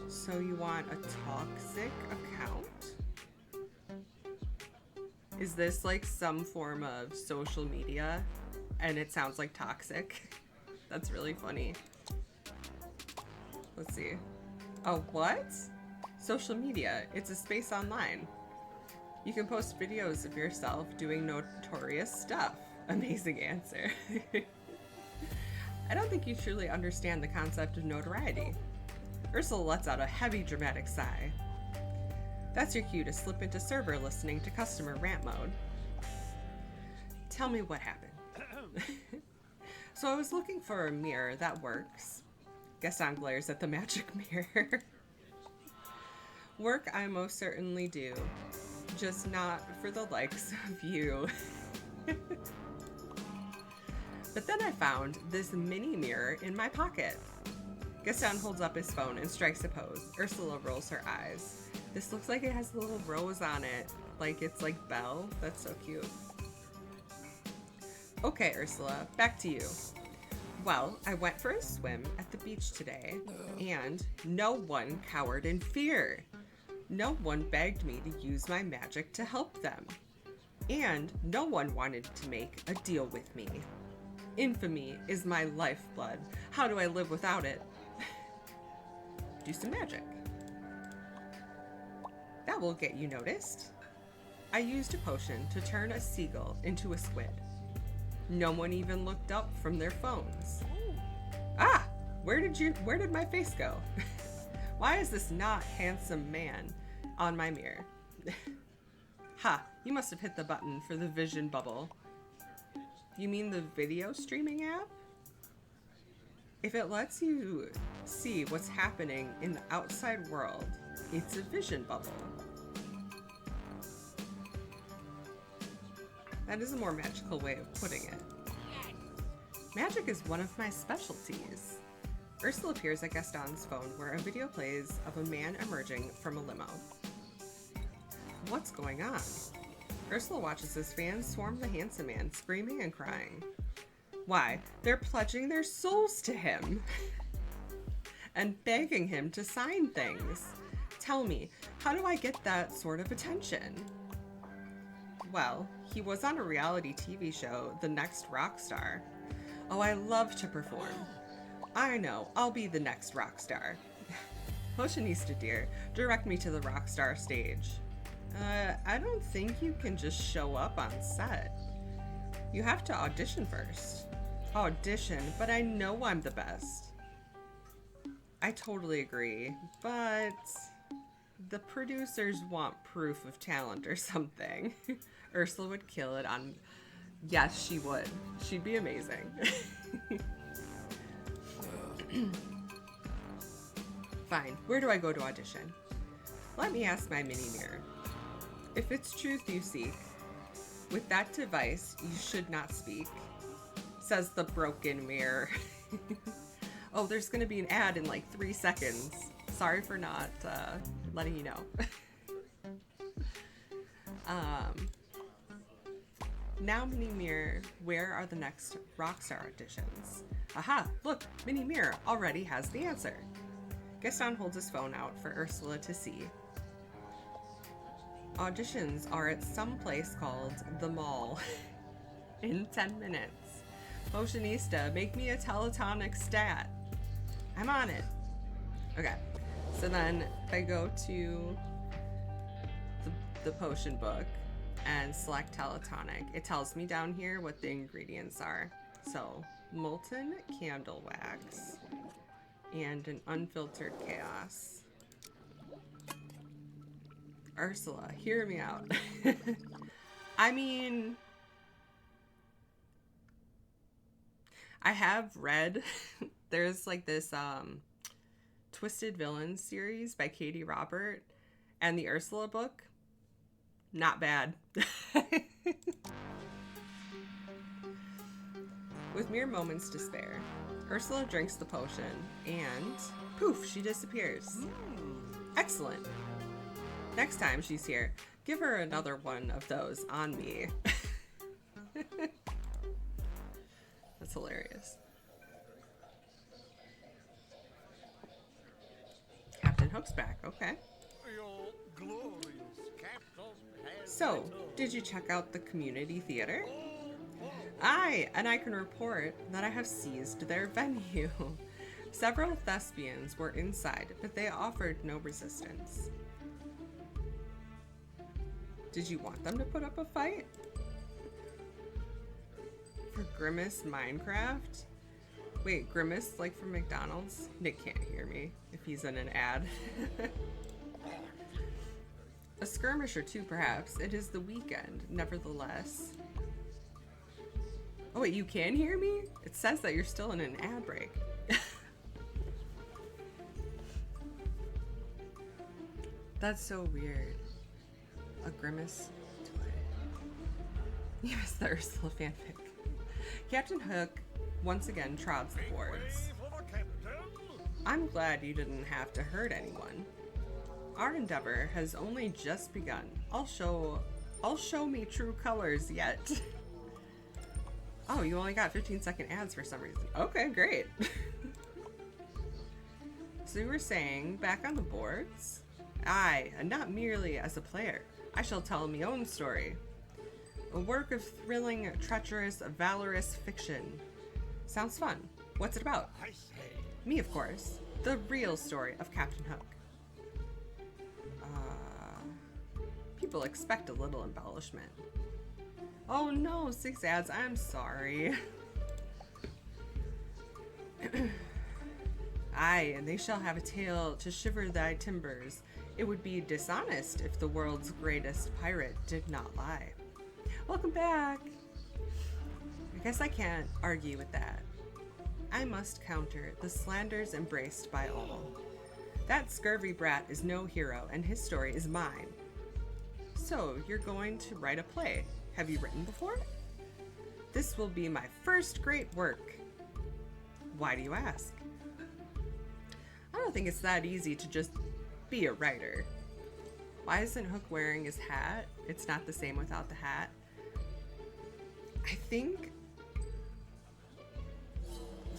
So you want a toxic account? Is this like some form of social media and it sounds like toxic? That's really funny. Let's see. Oh, what? Social media. It's a space online. You can post videos of yourself doing notorious stuff. Amazing answer. I don't think you truly understand the concept of notoriety. Ursula lets out a heavy dramatic sigh. That's your cue to slip into server listening to customer rant mode. Tell me what happened. So I was looking for a mirror that works. Gaston glares at the magic mirror. Work I most certainly do. just not for the likes of you. But then I found this mini mirror in my pocket. Gaston holds up his phone and strikes a pose. Ursula rolls her eyes. This looks like it has a little rose on it. Like it's like Belle. That's so cute. Okay, Ursula, back to you. Well, I went for a swim at the beach today, and no one cowered in fear. No one begged me to use my magic to help them. And no one wanted to make a deal with me. Infamy is my lifeblood. How do I live without it? Do some magic. That will get you noticed. I used a potion to turn a seagull into a squid. No one even looked up from their phones. Ah, where did my face go? Why is this not handsome man on my mirror? Ha, you must have hit the button for the vision bubble. You mean the video streaming app? If it lets you see what's happening in the outside world, it's a vision bubble. That is a more magical way of putting it. Magic is one of my specialties. Ursula appears at Gaston's phone where a video plays of a man emerging from a limo. What's going on? Ursula watches as fans swarm the handsome man, screaming and crying. Why, they're pledging their souls to him and begging him to sign things. Tell me, how do I get that sort of attention? Well, he was on a reality TV show, The Next Rock Star. Oh, I love to perform. I know, I'll be the next rock star. Potionista dear, direct me to the rock star stage. I don't think you can just show up on set. You have to audition first. Audition, but I know I'm the best. I totally agree, but the producers want proof of talent or something. Ursula would kill it on... Yes, she would. She'd be amazing. Fine, where do I go to audition? Let me ask my mini mirror. If it's truth you seek, with that device you should not speak, says the broken mirror. Oh, there's gonna be an ad in like 3 seconds. Sorry for not letting you know. Now, Mini Mirror, where are the next Rockstar auditions? Aha, look, Mini Mirror already has the answer. Gaston holds his phone out for Ursula to see. Auditions are at some place called The Mall. In 10 minutes. Potionista, make me a teletonic stat. I'm on it. Okay, so then I go to the potion book and select teletonic. It tells me down here what the ingredients are. So, molten candle wax and an unfiltered chaos. Ursula, hear me out. I mean, I have read, there's like this Twisted Villains series by Katie Robert, and the Ursula book, not bad. With mere moments to spare, Ursula drinks the potion, and poof, she disappears. Excellent. Next time she's here, give her another one of those on me. That's hilarious. Captain Hook's back, okay. So, did you check out the community theater? Aye, and I can report that I have seized their venue. Several thespians were inside, but they offered no resistance. Did you want them to put up a fight? For Grimace Minecraft? Wait, Grimace like from McDonald's? Nick can't hear me if he's in an ad. A skirmish or two, perhaps. It is the weekend, nevertheless. Oh wait, you can hear me? It says that you're still in an ad break. That's so weird. A grimace toy. Yes, the Ursula fanfic. Captain Hook once again trods the boards. I'm glad you didn't have to hurt anyone. Our endeavor has only just begun. I'll show me true colors yet. Oh, you only got 15-second ads for some reason. Okay, great. So you were saying, back on the boards? Aye, and not merely as a player. I shall tell me own story. A work of thrilling, treacherous, valorous fiction. Sounds fun. What's it about? I say. Me, of course. The real story of Captain Hook. People expect a little embellishment. Oh no, 6 ads. I'm sorry. Aye, and they shall have a tale to shiver thy timbers. It would be dishonest if the world's greatest pirate did not lie. Welcome back. I guess I can't argue with that. I must counter the slanders embraced by all. That scurvy brat is no hero, and his story is mine. So, you're going to write a play. Have you written before? This will be my first great work. Why do you ask? I don't think it's that easy to just be a writer. Why isn't Hook wearing his hat? It's not the same without the hat. I think...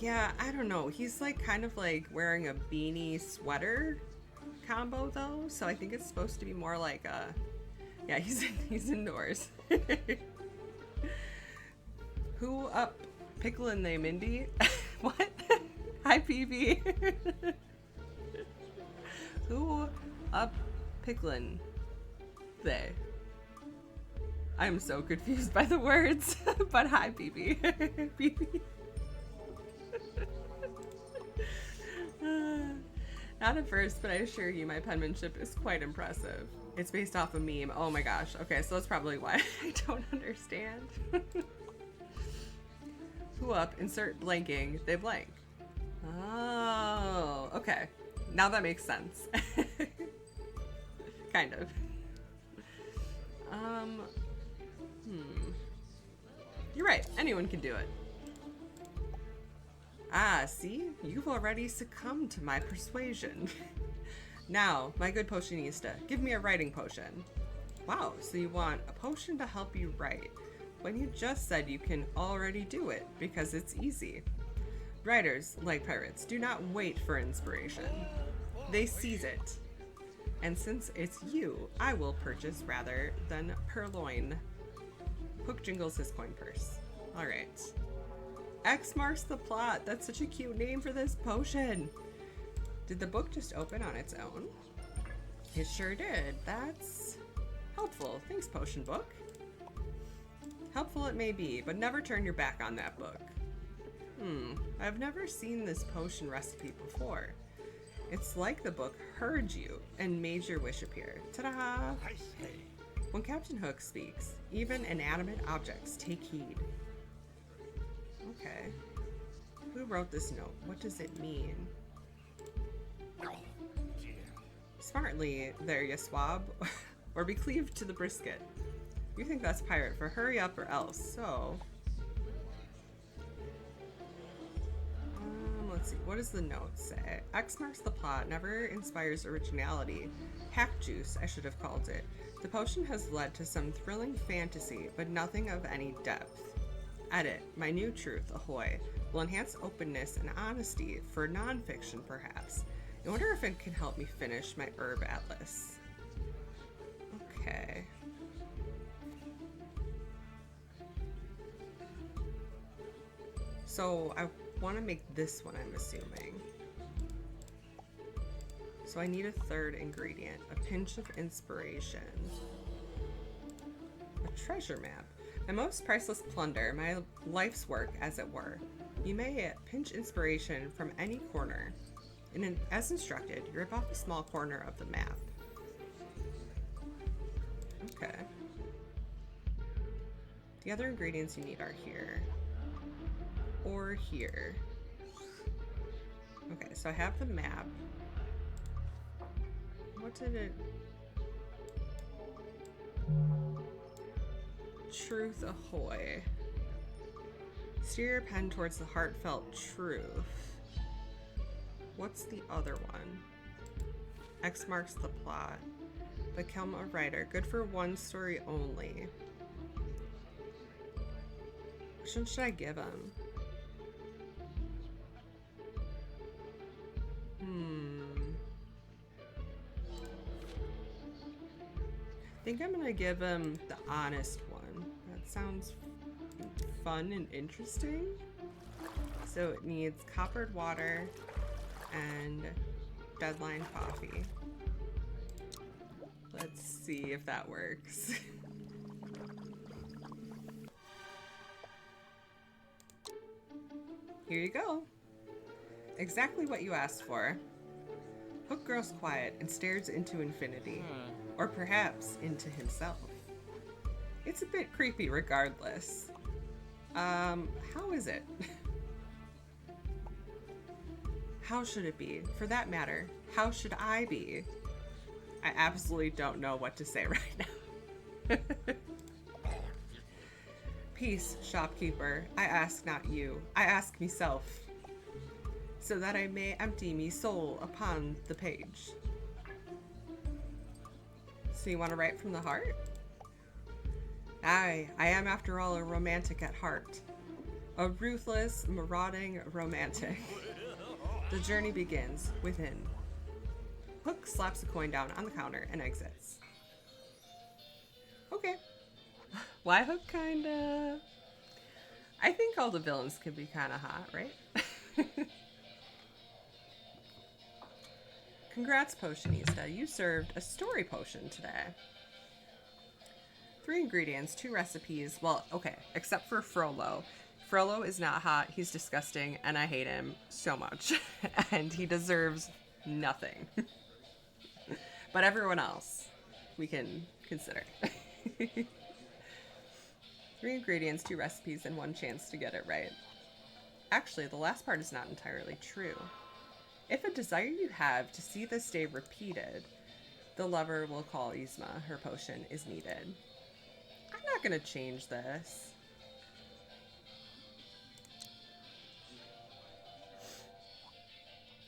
Yeah, I don't know. He's like kind of like wearing a beanie sweater combo though, so I think it's supposed to be more like a... Yeah, he's indoors. Who up picklin' they, Mindy? What? Hi, PB. Who up picklin' they? I'm so confused by the words, but hi, PB. PB. Not at first, but I assure you my penmanship is quite impressive. It's based off a meme. Oh my gosh. Okay, so that's probably why I don't understand. Who up, insert blanking, they blank. Oh, okay. Now that makes sense. Kind of. You're right. Anyone can do it. Ah, see? You've already succumbed to my persuasion. Now, my good potionista, give me a writing potion. Wow, so you want a potion to help you write, when you just said you can already do it, because it's easy. Writers, like pirates, do not wait for inspiration. They seize it. And since it's you, I will purchase rather than purloin. Hook jingles his coin purse. Alright. X marks the plot. That's such a cute name for this potion. Did the book just open on its own? It sure did. That's helpful. Thanks, potion book. Helpful it may be, but never turn your back on that book. I've never seen this potion recipe before. It's like the book heard you and made your wish appear. Ta-da! I say. When Captain Hook speaks, even inanimate objects take heed. Okay. Who wrote this note? What does it mean? Oh, dear. Smartly, there you swab, or be cleaved to the brisket. You think that's pirate for hurry up or else, so... let's see, what does the note say? X marks the plot, never inspires originality. Hack juice, I should have called it. The potion has led to some thrilling fantasy, but nothing of any depth. Edit, my new truth, ahoy, will enhance openness and honesty for nonfiction, perhaps. I wonder if it can help me finish my herb atlas. Okay. So I want to make this one, I'm assuming. So I need a third ingredient, a pinch of inspiration. A treasure map. My most priceless plunder, my life's work, as it were. You may pinch inspiration from any corner. As instructed, rip off a small corner of the map. Okay. The other ingredients you need are here. Or here. Okay, so I have the map. What did it... Truth ahoy. Steer your pen towards the heartfelt truth. What's the other one? X marks the plot. Become a writer. Good for one story only. Which one should I give him? I think I'm gonna give him the honest one. That sounds fun and interesting. So it needs coppered water and deadline coffee. Let's see if that works. Here you go. Exactly what you asked for. Hook grows quiet and stares into infinity. Or perhaps into himself. It's a bit creepy regardless. How is it? How should it be? For that matter, how should I be? I absolutely don't know what to say right now. Peace, shopkeeper. I ask not you. I ask myself. So that I may empty me soul upon the page. So you want to write from the heart? Aye, I am after all a romantic at heart. A ruthless, marauding romantic. The journey begins within. Hook slaps a coin down on the counter and exits. Okay. Why Hook kinda... I think all the villains could be kinda hot, right? Congrats, Potionista. You served a story potion today. 3 ingredients, 2 recipes. Well, okay, except for Frollo. Frollo is not hot. He's disgusting, and I hate him so much. And he deserves nothing. But everyone else, we can consider. 3 ingredients, 2 recipes, and 1 chance to get it right. Actually, the last part is not entirely true. If a desire you have to see this day repeated, the lover will call Yzma. Her potion is needed. I'm not going to change this.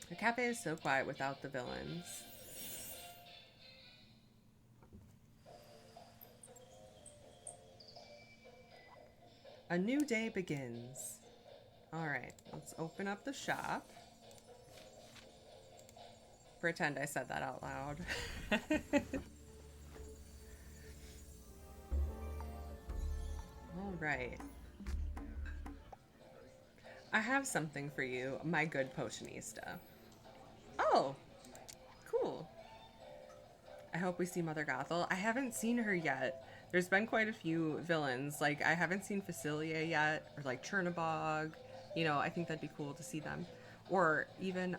The cafe is so quiet without the villains. A new day begins. All right, let's open up the shop. Pretend I said that out loud. All right. I have something for you, my good Potionista. Oh, cool. I hope we see Mother Gothel. I haven't seen her yet. There's been quite a few villains. Like, I haven't seen Facilia yet, or like Chernabog. You know, I think that'd be cool to see them. Or even,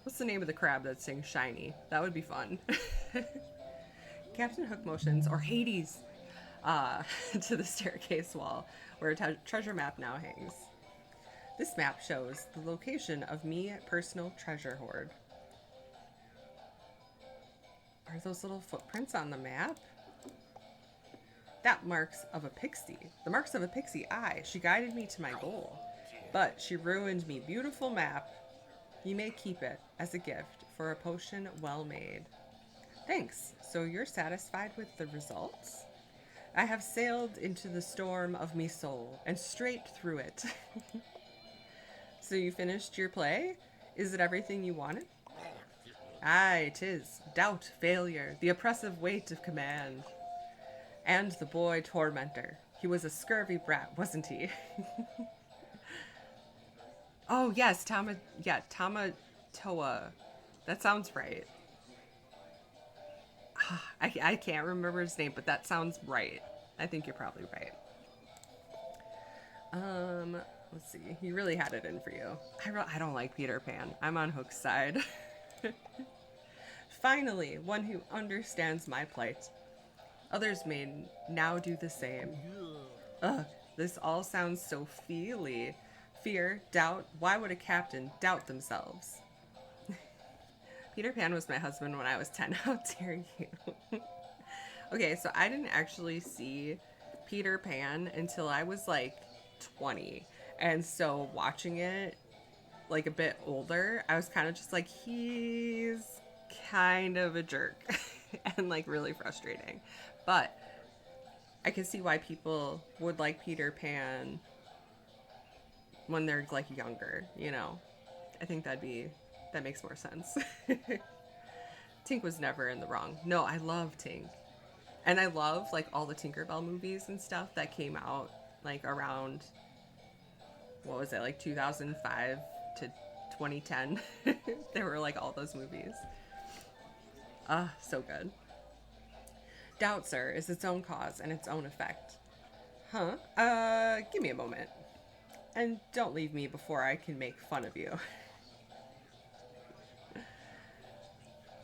what's the name of the crab that sings Shiny? That would be fun. Captain Hook motions, or Hades, to the staircase wall, where a treasure map now hangs. This map shows the location of me personal treasure hoard. Are those little footprints on the map? That marks of a pixie. The marks of a pixie, aye. She guided me to my goal. But she ruined me. Beautiful map. You may keep it as a gift for a potion well made. Thanks. So you're satisfied with the results? I have sailed into the storm of me soul and straight through it. So you finished your play? Is it everything you wanted? Aye, 'tis. Doubt, failure, the oppressive weight of command. And the boy tormentor. He was a scurvy brat, wasn't he? Oh, yes, Tamatoa. That sounds right. I can't remember his name, but that sounds right. I think you're probably right. Let's see. He really had it in for you. I don't like Peter Pan. I'm on Hook's side. Finally, one who understands my plight. Others may now do the same. Ugh, this all sounds so feely. Fear, doubt, why would a captain doubt themselves? Peter Pan was my husband when I was 10. How dare you? Okay, so I didn't actually see Peter Pan until I was like 20. And so watching it like a bit older, I was kind of just like, he's kind of a jerk and like really frustrating. But I can see why people would like Peter Pan when they're like younger, you know. I think that makes more sense. Tink was never in the wrong. No, I love Tink. And I love like all the Tinkerbell movies and stuff that came out like around, what was it, like 2005 to 2010. There were like all those movies. So good. Doubt, sir, is its own cause and its own effect. Huh? Give me a moment. And don't leave me before I can make fun of you.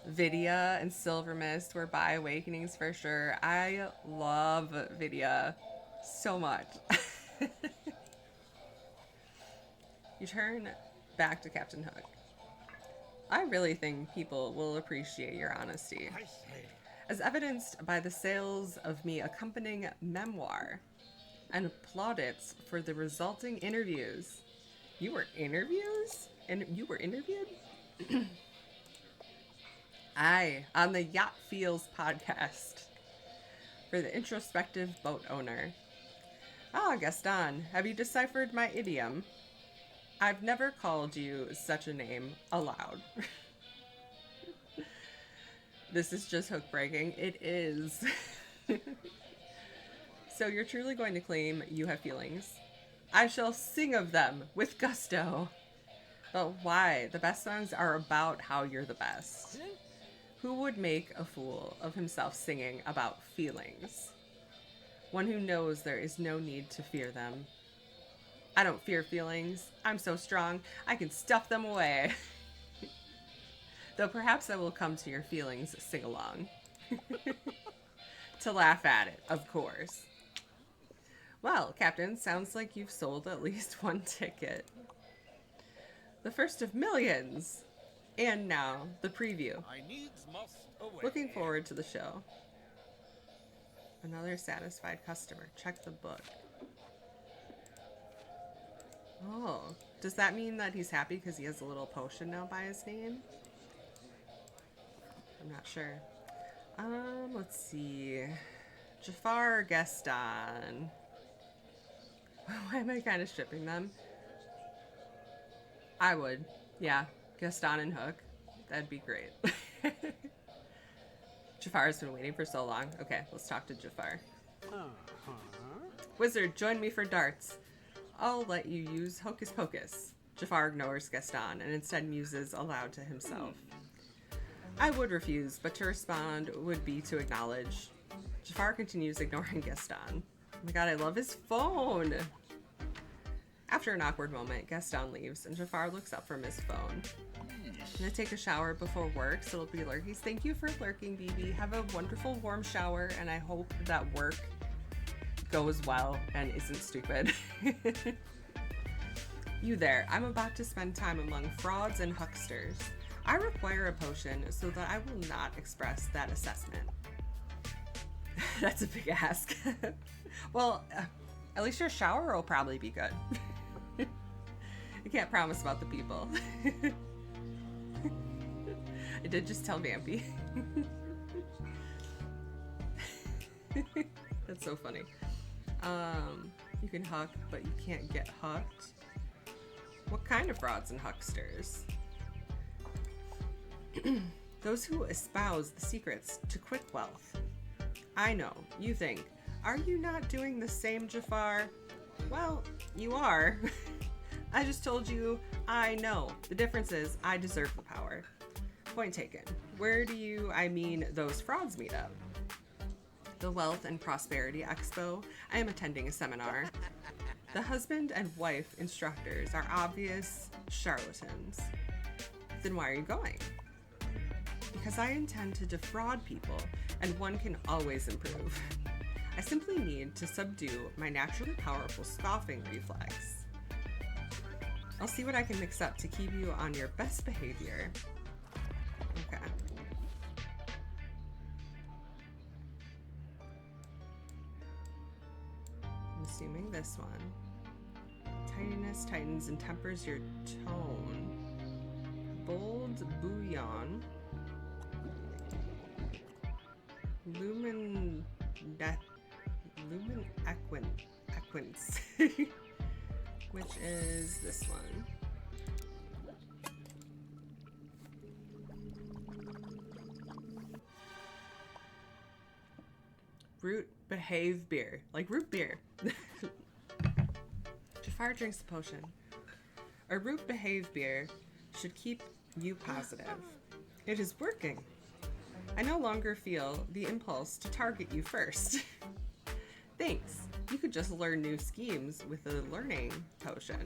Vidya and Silver Mist were by awakenings for sure. I love Vidya so much. You turn back to Captain Hook. I really think people will appreciate your honesty, I say, as evidenced by the sales of me accompanying memoir and plaudits for the resulting interviews. You were interviews? And you were interviewed? Aye, on the Yacht Feels podcast for the introspective boat owner. Ah, Gaston, have you deciphered my idiom? I've never called you such a name aloud. This is just hook breaking. It is. So you're truly going to claim you have feelings? I shall sing of them with gusto. But why? The best songs are about how you're the best. Who would make a fool of himself singing about feelings? One who knows there is no need to fear them. I don't fear feelings. I'm so strong, I can stuff them away. Though perhaps I will come to your feelings sing-along. To laugh at it, of course. Well, Captain, sounds like you've sold at least one ticket. The first of millions! And now, the preview. I needs must away. Looking forward to the show. Another satisfied customer. Check the book. Oh, does that mean that he's happy because he has a little potion now by his name? I'm not sure. Let's see. Jafar or Gaston? Why am I kind of shipping them? I would. Yeah, Gaston and Hook. That'd be great. Jafar's been waiting for so long. Okay, let's talk to Jafar. Wizard, join me for darts. I'll let you use Hocus Pocus. Jafar ignores Gaston and instead muses aloud to himself. I would refuse, but to respond would be to acknowledge. Jafar continues ignoring Gaston. Oh my god, I love his phone! After an awkward moment, Gaston leaves and Jafar looks up from his phone. I'm gonna take a shower before work, so it'll be lurkies. Thank you for lurking, BB. Have a wonderful warm shower, and I hope that work goes well and isn't stupid. You there. I'm about to spend time among frauds and hucksters. I require a potion so that I will not express that assessment. That's a big ask. Well, at least your shower will probably be good. I can't promise about the people. I did just tell Vampy. That's so funny. You can huck, but you can't get hucked. What kind of frauds and hucksters? Those who espouse the secrets to quick wealth. I know, you think, are you not doing the same, Jafar? Well, you are. I just told you, I know. The difference is, I deserve the power. Point taken. Where do you, I mean, those frauds meet up? The Wealth and Prosperity Expo. I am attending a seminar. The husband and wife instructors are obvious charlatans. Then why are you going? Because I intend to defraud people, and one can always improve. I simply need to subdue my naturally powerful scoffing reflex. I'll see what I can mix up to keep you on your best behavior. Okay. assuming this one. Tidiness tightens and tempers your tone. Bold bouillon. Lumen equins. Which is this one. Root behave beer. Like root beer. Jafar drinks the potion. A root behave beer should keep you positive. It is working. I no longer feel the impulse to target you first. Thanks. You could just learn new schemes with a learning potion.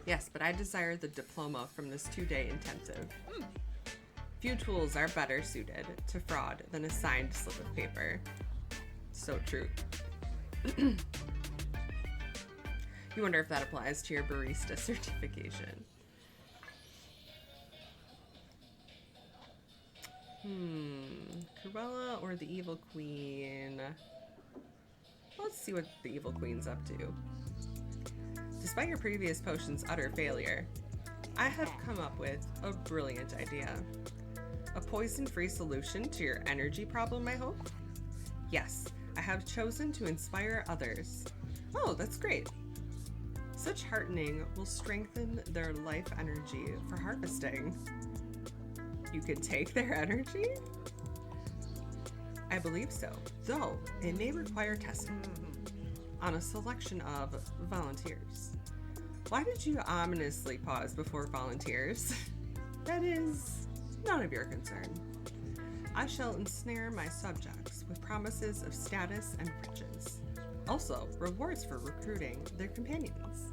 Yes, but I desire the diploma from this 2-day intensive. Few tools are better suited to fraud than a signed slip of paper. So true. You wonder if that applies to your barista certification. Cruella or the Evil Queen? Let's see what the Evil Queen's up to. Despite your previous potion's utter failure, I have come up with a brilliant idea. A poison-free solution to your energy problem, I hope? Yes, I have chosen to inspire others. Oh, that's great. Such heartening will strengthen their life energy for harvesting. You could take their energy? I believe so, though it may require testing on a selection of volunteers. Why did you ominously pause before volunteers? That is none of your concern. I shall ensnare my subjects with promises of status and riches. Also, rewards for recruiting their companions.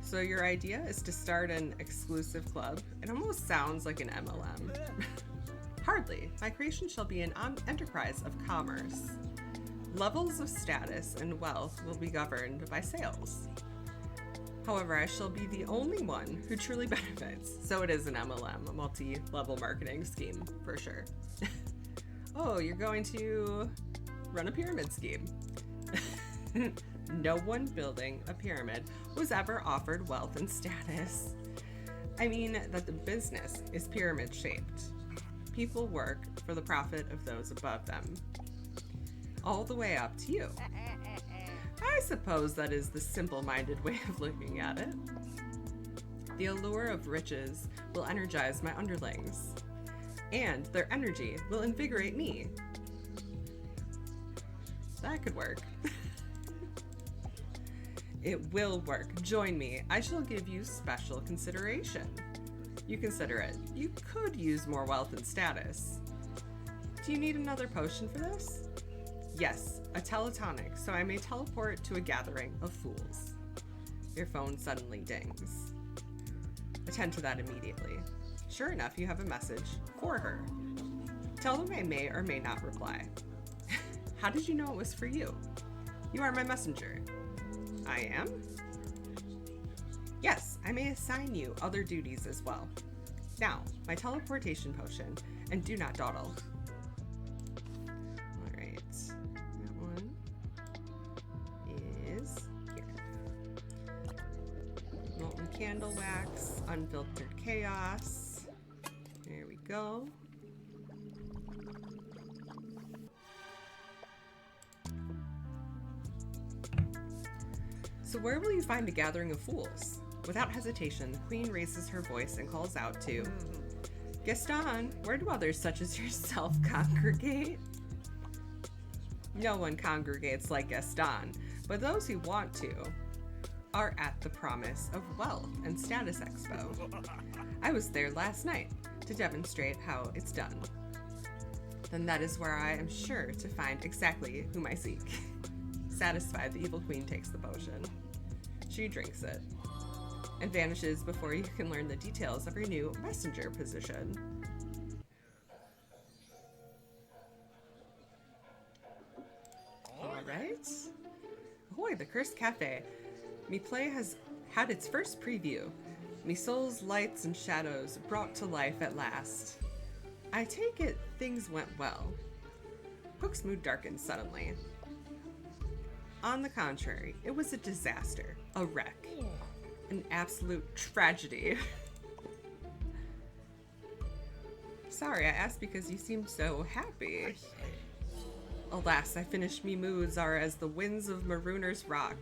So your idea is to start an exclusive club? It almost sounds like an MLM. Hardly. My creation shall be an enterprise of commerce. Levels of status and wealth will be governed by sales. However, I shall be the only one who truly benefits. So it is an MLM, a multi-level marketing scheme, for sure. Oh, you're going to run a pyramid scheme. No one building a pyramid was ever offered wealth and status. I mean that the business is pyramid shaped. People work for the profit of those above them. All the way up to you. I suppose that is the simple-minded way of looking at it. The allure of riches will energize my underlings, and their energy will invigorate me. That could work. It will work. Join me. I shall give you special consideration. You consider it. You could use more wealth and status. Do you need another potion for this? Yes, a teletonic, so I may teleport to a gathering of fools. Your phone suddenly dings. Attend to that immediately. Sure enough, you have a message for her. Tell them I may or may not reply. How did you know it was for you? You are my messenger. I am? Yes, I may assign you other duties as well. Now, my teleportation potion, and do not dawdle. Alright, that one is here. Molten candle wax, unfiltered chaos. There we go. So where will you find a gathering of fools? Without hesitation, the queen raises her voice and calls out to Gaston, where do others such as yourself congregate? No one congregates like Gaston, but those who want to are at the promise of wealth and status expo. I was there last night to demonstrate how it's done. Then that is where I am sure to find exactly whom I seek. Satisfied, the evil queen takes the potion. She drinks it and vanishes before you can learn the details of her new messenger position. Alright. Ahoy, the Cursed Cafe. Me play has had its first preview. Me soul's lights and shadows brought to life at last. I take it things went well. Hook's mood darkens suddenly. On the contrary, it was a disaster, a wreck, an absolute tragedy. Sorry, I asked because you seemed so happy. Alas, I finished me moods are as the winds of Marooner's Rock.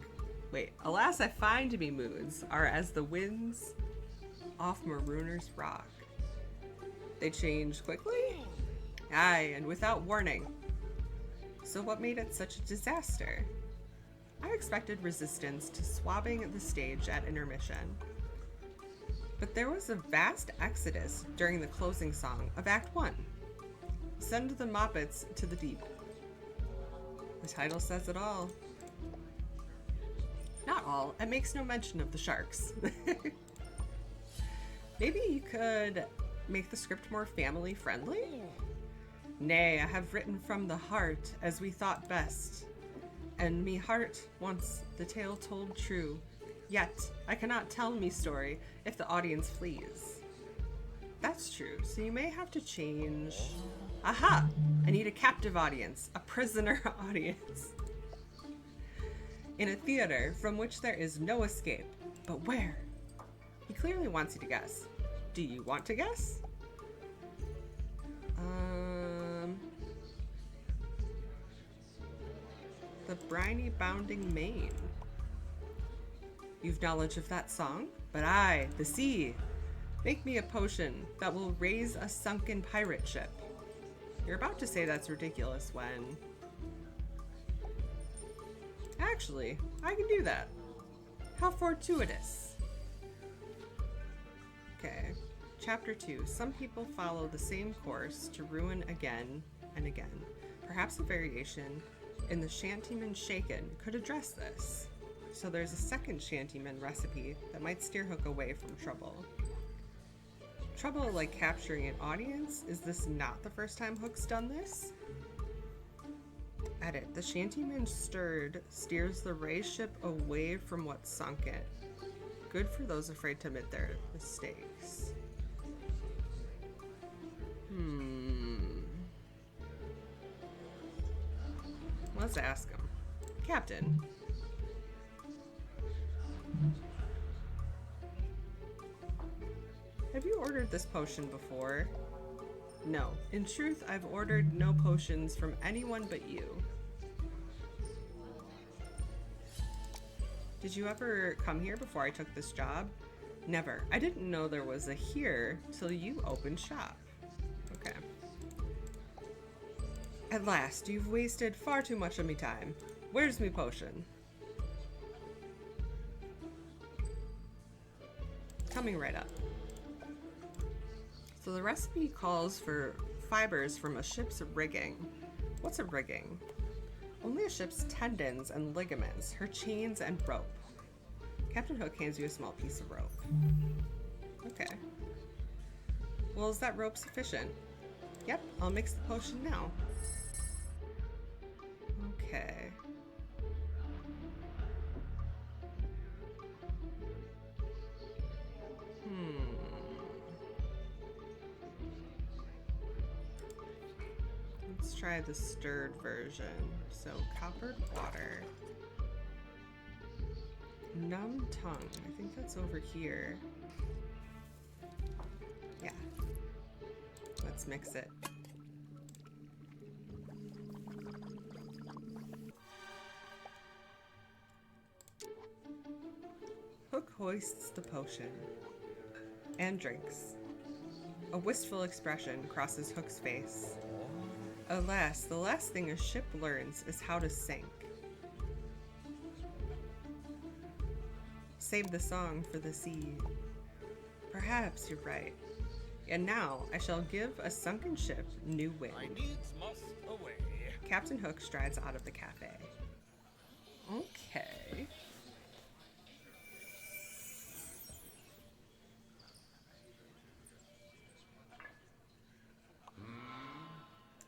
Wait, alas, I find me moods are as the winds off Marooner's Rock. They change quickly? Aye, and without warning. So what made it such a disaster? I expected resistance to swabbing the stage at intermission. But there was a vast exodus during the closing song of Act 1. Send the Moppets to the deep. The title says it all. Not all. It makes no mention of the sharks. Maybe you could make the script more family friendly? Nay, I have written from the heart as we thought best. And me heart wants the tale told true. Yet, I cannot tell me story if the audience flees. That's true, so you may have to change... Aha! I need a captive audience, a prisoner audience. In a theater from which there is no escape. But where? He clearly wants you to guess. Do you want to guess? The briny bounding main. You've knowledge of that song? But I, the sea. Make me a potion that will raise a sunken pirate ship. You're about to say that's ridiculous when... Actually, I can do that. How fortuitous. Okay. Chapter 2. Some people follow the same course to ruin again and again. Perhaps a variation in the Shantyman Shaken could address this. So there's a second Shantyman recipe that might steer Hook away from trouble. Trouble like capturing an audience? Is this not the first time Hook's done this? Edit. The Shantyman stirred steers the Ray ship away from what sunk it. Good for those afraid to admit their mistakes. Let's ask him. Captain. Have you ordered this potion before? No. In truth, I've ordered no potions from anyone but you. Did you ever come here before I took this job? Never. I didn't know there was a here till you opened shop. Okay. At last, you've wasted far too much of me time. Where's me potion? Coming right up. So the recipe calls for fibers from a ship's rigging. What's a rigging? Only a ship's tendons and ligaments, her chains and rope. Captain Hook hands you a small piece of rope. Okay. Well, is that rope sufficient? Yep, I'll mix the potion now. Okay. Let's try the stirred version. So, coppered water. Numb tongue. I think that's over here. Yeah. Let's mix it. Hook hoists the potion and drinks. A wistful expression crosses Hook's face. Alas, the last thing a ship learns is how to sink. Save the song for the sea. Perhaps you're right. And now I shall give a sunken ship new wind. My needs must away. Captain Hook strides out of the cafe. Okay.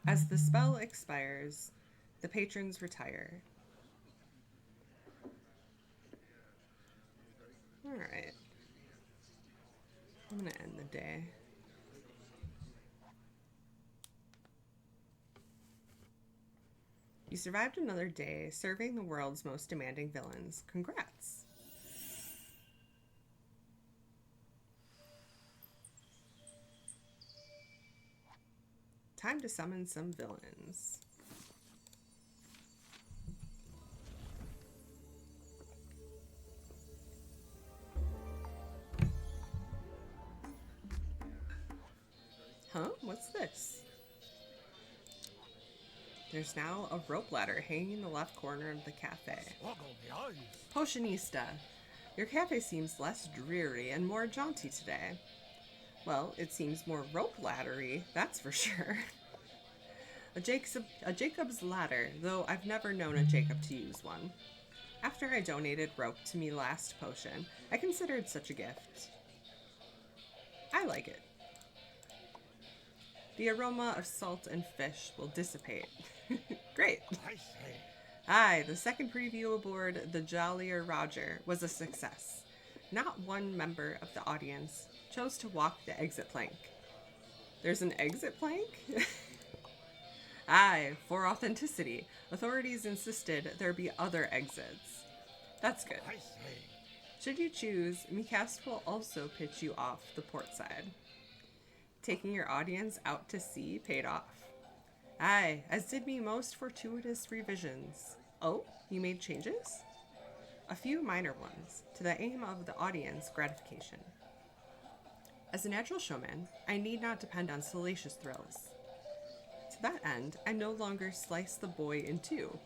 As the spell expires, the patrons retire. Alright. I'm gonna end the day. You survived another day serving the world's most demanding villains. Congrats. Time to summon some villains. Huh? What's this? There's now a rope ladder hanging in the left corner of the cafe. Potionista, your cafe seems less dreary and more jaunty today. Well, it seems more rope laddery, that's for sure. A Jacob's ladder, though I've never known a Jacob to use one. After I donated rope to me last potion, I considered such a gift. I like it. The aroma of salt and fish will dissipate. Great. Aye, the second preview aboard the Jollier Roger was a success. Not one member of the audience chose to walk the exit plank. There's an exit plank? Aye, for authenticity, authorities insisted there be other exits. That's good. Should you choose, Mikast will also pitch you off the port side. Taking your audience out to sea paid off. Aye, as did me most fortuitous revisions. Oh, you made changes? A few minor ones, to the aim of the audience gratification. As a natural showman, I need not depend on salacious thrills. To that end, I no longer slice the boy in two.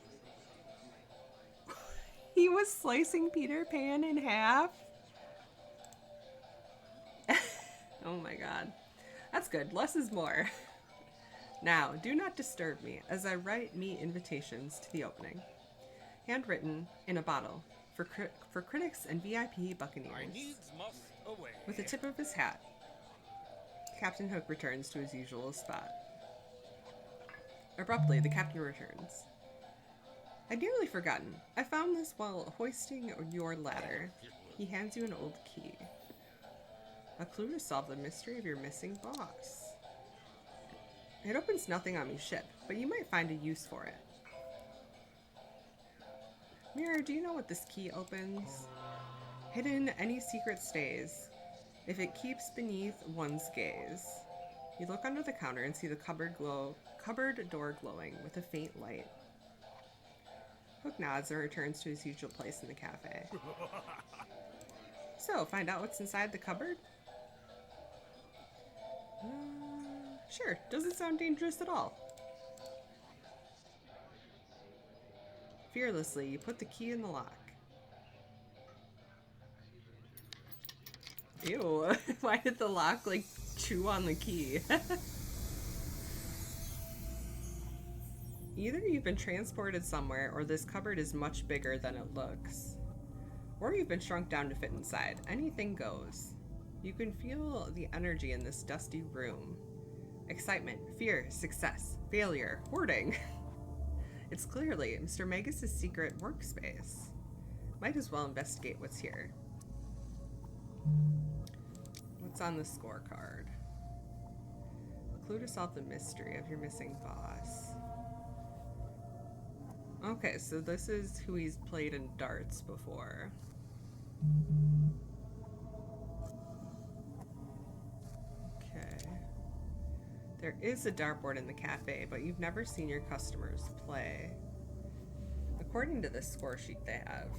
He was slicing Peter Pan in half? Oh my god. That's good. Less is more. Now, do not disturb me as I write me invitations to the opening. Handwritten in a bottle for critics and VIP buccaneers. With the tip of his hat, Captain Hook returns to his usual spot. Abruptly, the captain returns. I'd nearly forgotten. I found this while hoisting your ladder. He hands you an old key. A clue to solve the mystery of your missing boss. It opens nothing on me ship, but you might find a use for it. Mirror, do you know what this key opens? Hidden, any secret stays, if it keeps beneath one's gaze. You look under the counter and see the cupboard door glowing with a faint light. Hook nods and returns to his usual place in the cafe. So, find out what's inside the cupboard? Sure, doesn't sound dangerous at all. Fearlessly, you put the key in the lock. Ew, why did the lock, like, chew on the key? Either you've been transported somewhere, or this cupboard is much bigger than it looks. Or you've been shrunk down to fit inside. Anything goes. You can feel the energy in this dusty room. Excitement, fear, success, failure, hoarding. It's clearly Mr. Magus' secret workspace. Might as well investigate what's here. What's on the scorecard? A clue to solve the mystery of your missing boss. Okay, so this is who he's played in darts before. Okay. There is a dartboard in the cafe, but you've never seen your customers play. According to this score sheet they have,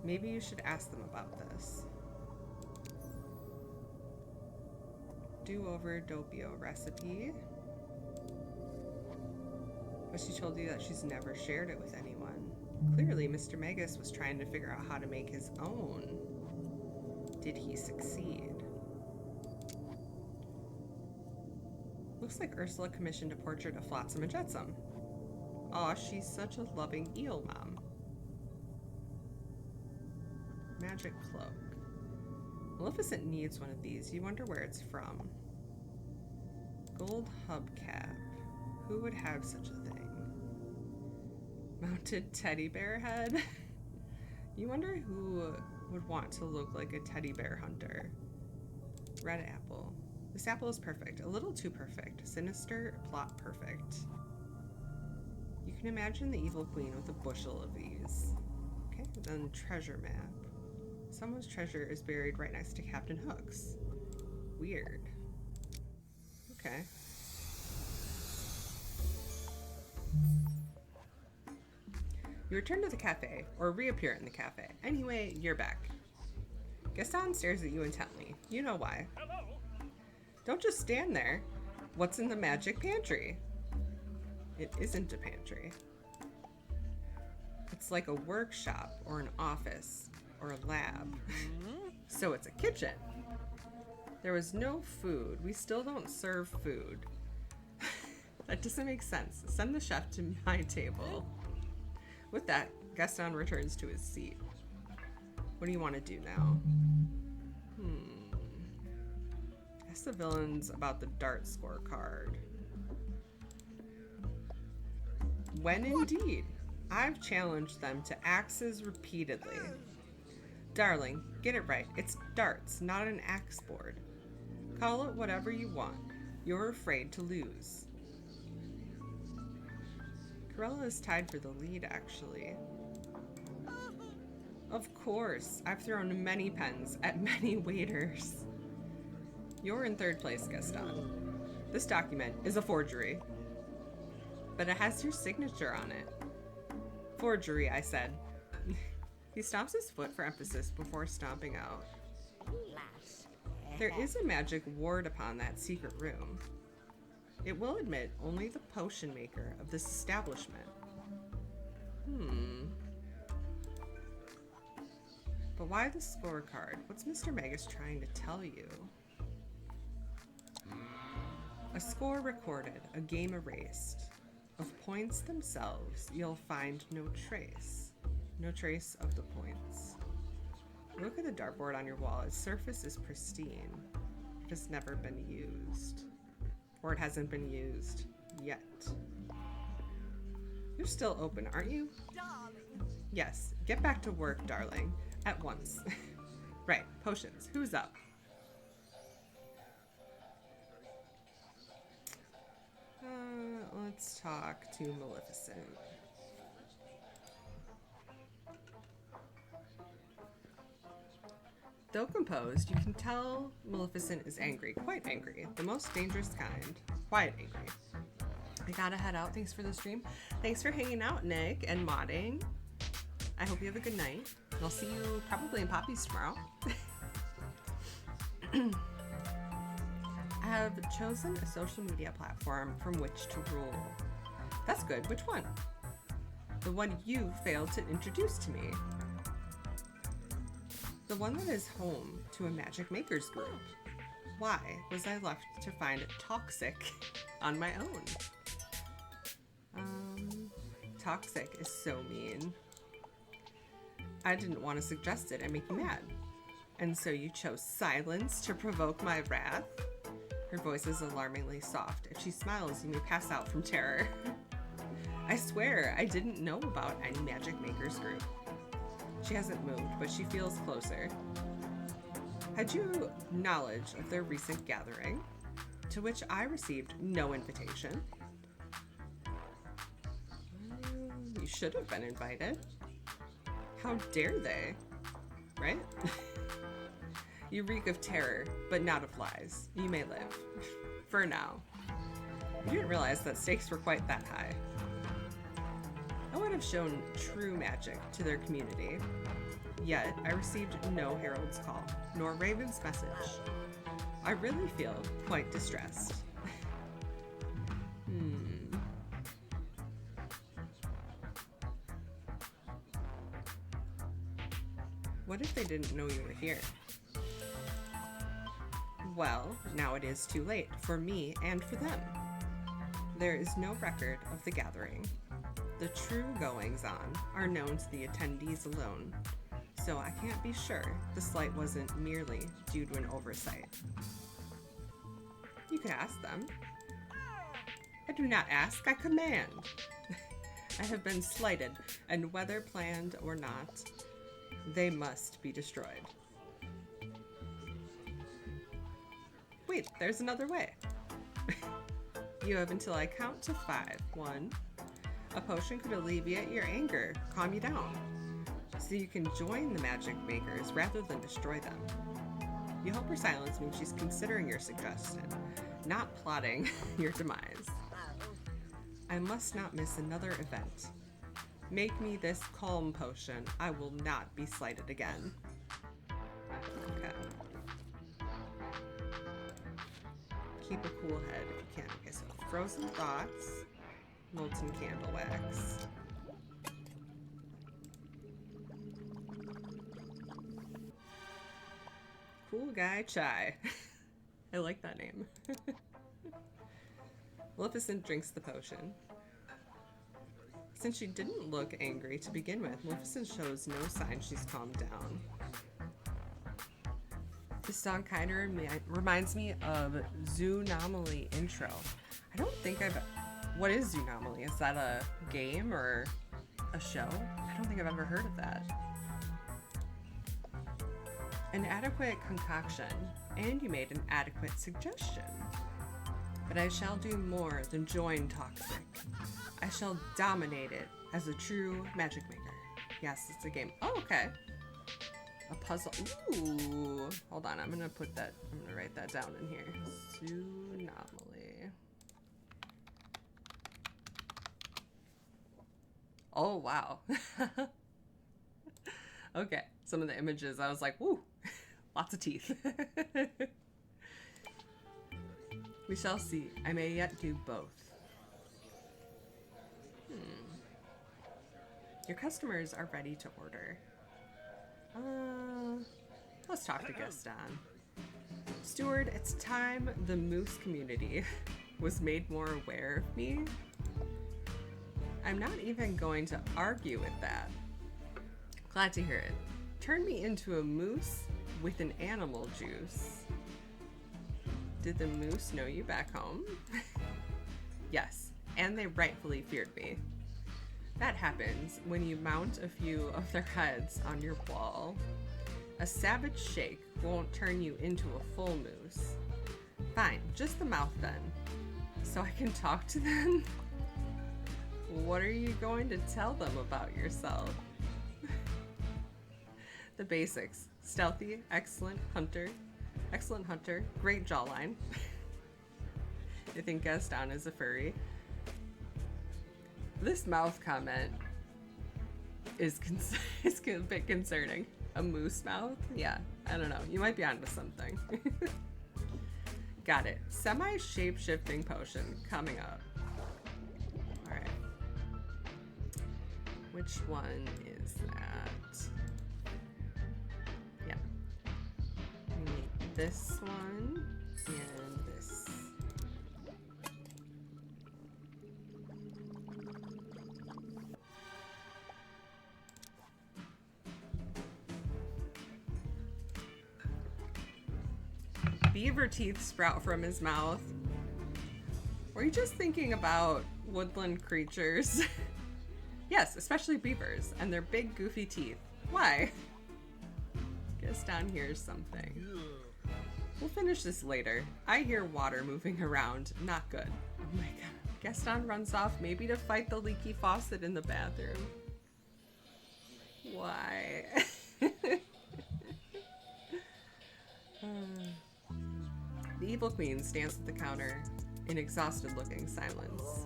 maybe you should ask them about this. Do-over Doppio recipe. But she told you that she's never shared it with anyone. Clearly, Mr. Magus was trying to figure out how to make his own. Did he succeed? Looks like Ursula commissioned a portrait of Flotsam and Jetsam. Aw, she's such a loving eel mom. Magic cloak. Maleficent needs one of these. You wonder where it's from. Gold hubcap. Who would have such a thing? Mounted teddy bear head? You wonder who would want to look like a teddy bear hunter. Red apple. This apple is perfect. A little too perfect. Sinister, plot perfect. You can imagine the evil queen with a bushel of these. Okay, then treasure map. Someone's treasure is buried right next to Captain Hook's. Weird. Okay. You return to the cafe, or reappear in the cafe. Anyway, you're back. Gaston stares at you intently. You know why. Hello? Don't just stand there. What's in the magic pantry? It isn't a pantry. It's like a workshop, or an office, or a lab. So it's a kitchen. There was no food. We still don't serve food. That doesn't make sense. Send the chef to my table. With that, Gaston returns to his seat. What do you want to do now? Ask the villains about the dart scorecard. When indeed, I've challenged them to axes repeatedly. Darling, get it right. It's darts, not an axe board. Call it whatever you want. You're afraid to lose. Corella is tied for the lead, actually. Of course, I've thrown many pens at many waiters. You're in third place, Gaston. This document is a forgery. But it has your signature on it. Forgery, I said. He stomps his foot for emphasis before stomping out. There is a magic ward upon that secret room. It will admit only the potion maker of this establishment. But why the scorecard? What's Mr. Magus trying to tell you? A score recorded, a game erased. Of points themselves, you'll find no trace. No trace of the points. Look at the dartboard on your wall. Its surface is pristine. It has never been used. Or it hasn't been used yet. You're still open, aren't you? Darling. Yes. Get back to work, darling. At once. Right. Potions. Who's up? Let's talk to Maleficent. Though composed, you can tell Maleficent is angry. Quite angry. The most dangerous kind. Quite angry. I gotta head out. Thanks for the stream. Thanks for hanging out, Nick, and modding. I hope you have a good night. I'll see you probably in Poppy's tomorrow. I have chosen a social media platform from which to rule. That's good. Which one? The one you failed to introduce to me. The one that is home to a magic makers group. Why was I left to find it toxic on my own? Toxic is so mean. I didn't want to suggest it and make you mad. And so you chose silence to provoke my wrath? Her voice is alarmingly soft. If she smiles, you may pass out from terror. I swear, I didn't know about any magic makers group. She hasn't moved, but she feels closer. Had you knowledge of their recent gathering, to which I received no invitation? You should have been invited. How dare they? Right? You reek of terror, but not of lies. You may live. For now. You didn't realize that stakes were quite that high. I would have shown true magic to their community. Yet, I received no herald's call, nor Raven's message. I really feel quite distressed. What if they didn't know you were here? Well, now it is too late, for me and for them. There is no record of the gathering. The true goings-on are known to the attendees alone, so I can't be sure the slight wasn't merely due to an oversight. You could ask them. I do not ask, I command. I have been slighted, and whether planned or not, they must be destroyed. Wait, there's another way. You have until I count to 5. 1. A potion could alleviate your anger, calm you down, so you can join the magic makers rather than destroy them. You help her silence means she's considering your suggestion, not plotting your demise. I must not miss another event. Make me this calm potion. I will not be slighted again. Okay. Keep a cool head if you can. Okay, so frozen thoughts, molten candle wax. Cool guy chai. I like that name. Maleficent drinks the potion. Since she didn't look angry to begin with, Maleficent shows no sign she's calmed down. This song kind of reminds me of Zoonomaly intro. I don't think what is Zoonomaly? Is that a game or a show? I don't think I've ever heard of that. An adequate concoction, and you made an adequate suggestion. But I shall do more than join toxic. I shall dominate it as a true magic maker. Yes, it's a game. Oh, okay. A puzzle. Ooh. Hold on, I'm gonna write that down in here. Zoonomaly. Oh, wow. Okay, some of the images, I was like, woo, lots of teeth. We shall see. I may yet do both. Your customers are ready to order. Let's talk to Gaston. Steward, it's time the moose community was made more aware of me. I'm not even going to argue with that. Glad to hear it. Turn me into a moose with an animal juice. Did the moose know you back home? Yes, and they rightfully feared me. That happens when you mount a few of their heads on your wall. A savage shake won't turn you into a full moose. Fine, just the mouth then. So I can talk to them? What are you going to tell them about yourself? The basics. Stealthy, excellent hunter, great jawline. I think Gaston is a furry. This mouth comment is a bit concerning. A moose mouth? Yeah, I don't know. You might be onto something. Got it. Semi-shape-shifting potion coming up. Alright. Which one is that? Yeah. We need this one and this. Beaver teeth sprout from his mouth. Were you just thinking about woodland creatures? Yes, especially beavers and their big goofy teeth. Why? Guess down here's something. We'll finish this later. I hear water moving around. Not good. Oh my god. Gaston runs off maybe to fight the leaky faucet in the bathroom. Why? The evil queen stands at the counter in exhausted-looking silence.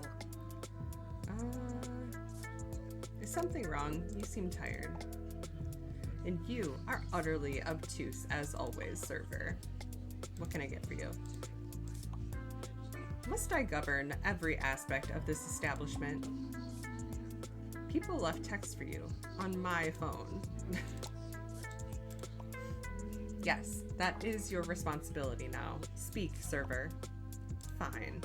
Is something wrong? You seem tired. And you are utterly obtuse as always, server. What can I get for you? Must I govern every aspect of this establishment? People left text for you on my phone. Yes, that is your responsibility now. Speak, server. Fine.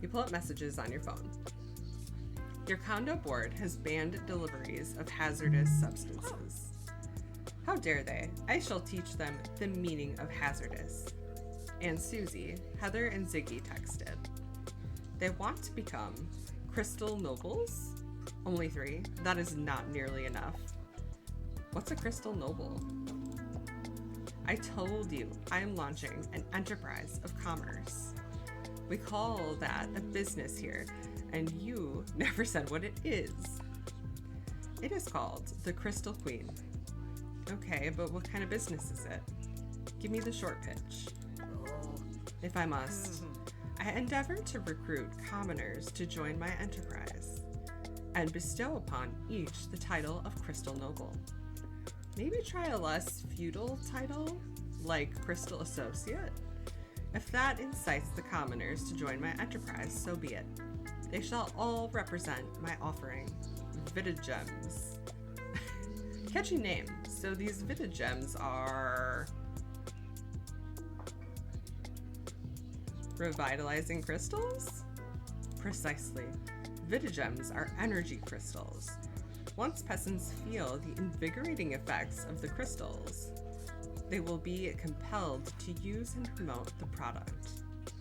You pull up messages on your phone. Your condo board has banned deliveries of hazardous substances. How dare they? I shall teach them the meaning of hazardous. And Susie, Heather, and Ziggy texted. They want to become crystal nobles? Only 3? That is not nearly enough. What's a crystal noble? I told you I am launching an enterprise of commerce. We call that a business here. and you never said what it is. It is called the Crystal Queen. Okay, but what kind of business is it? Give me the short pitch. If I must, I endeavor to recruit commoners to join my enterprise and bestow upon each the title of Crystal Noble. Maybe try a less feudal title, like Crystal Associate? If that incites the commoners to join my enterprise, so be it. They shall all represent my offering, Vitigems. Catchy name. So these Vitigems are revitalizing crystals? Precisely. Vitigems are energy crystals. Once peasants feel the invigorating effects of the crystals, they will be compelled to use and promote the product.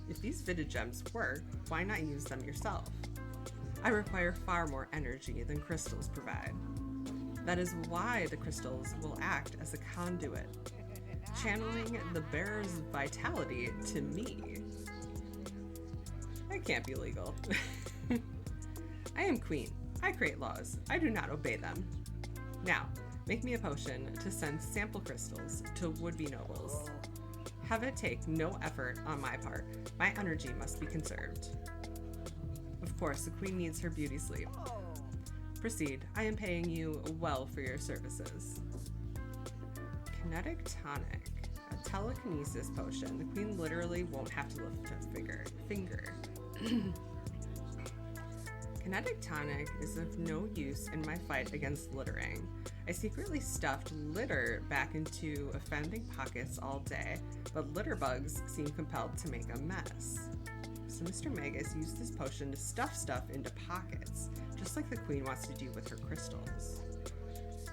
If these Vitigems work, why not use them yourself? I require far more energy than crystals provide. That is why the crystals will act as a conduit, channeling the bearer's vitality to me. That can't be legal. I am queen. I create laws. I do not obey them. Now, make me a potion to send sample crystals to would-be nobles. Have it take no effort on my part. My energy must be conserved. Of course, the queen needs her beauty sleep. Proceed. I am paying you well for your services. Kinetic tonic. A telekinesis potion. The queen literally won't have to lift a finger. Kinetic tonic is of no use in my fight against littering. I secretly stuffed litter back into offending pockets all day, but litter bugs seem compelled to make a mess. So Mr. Magus used this potion to stuff stuff into pockets, just like the queen wants to do with her crystals.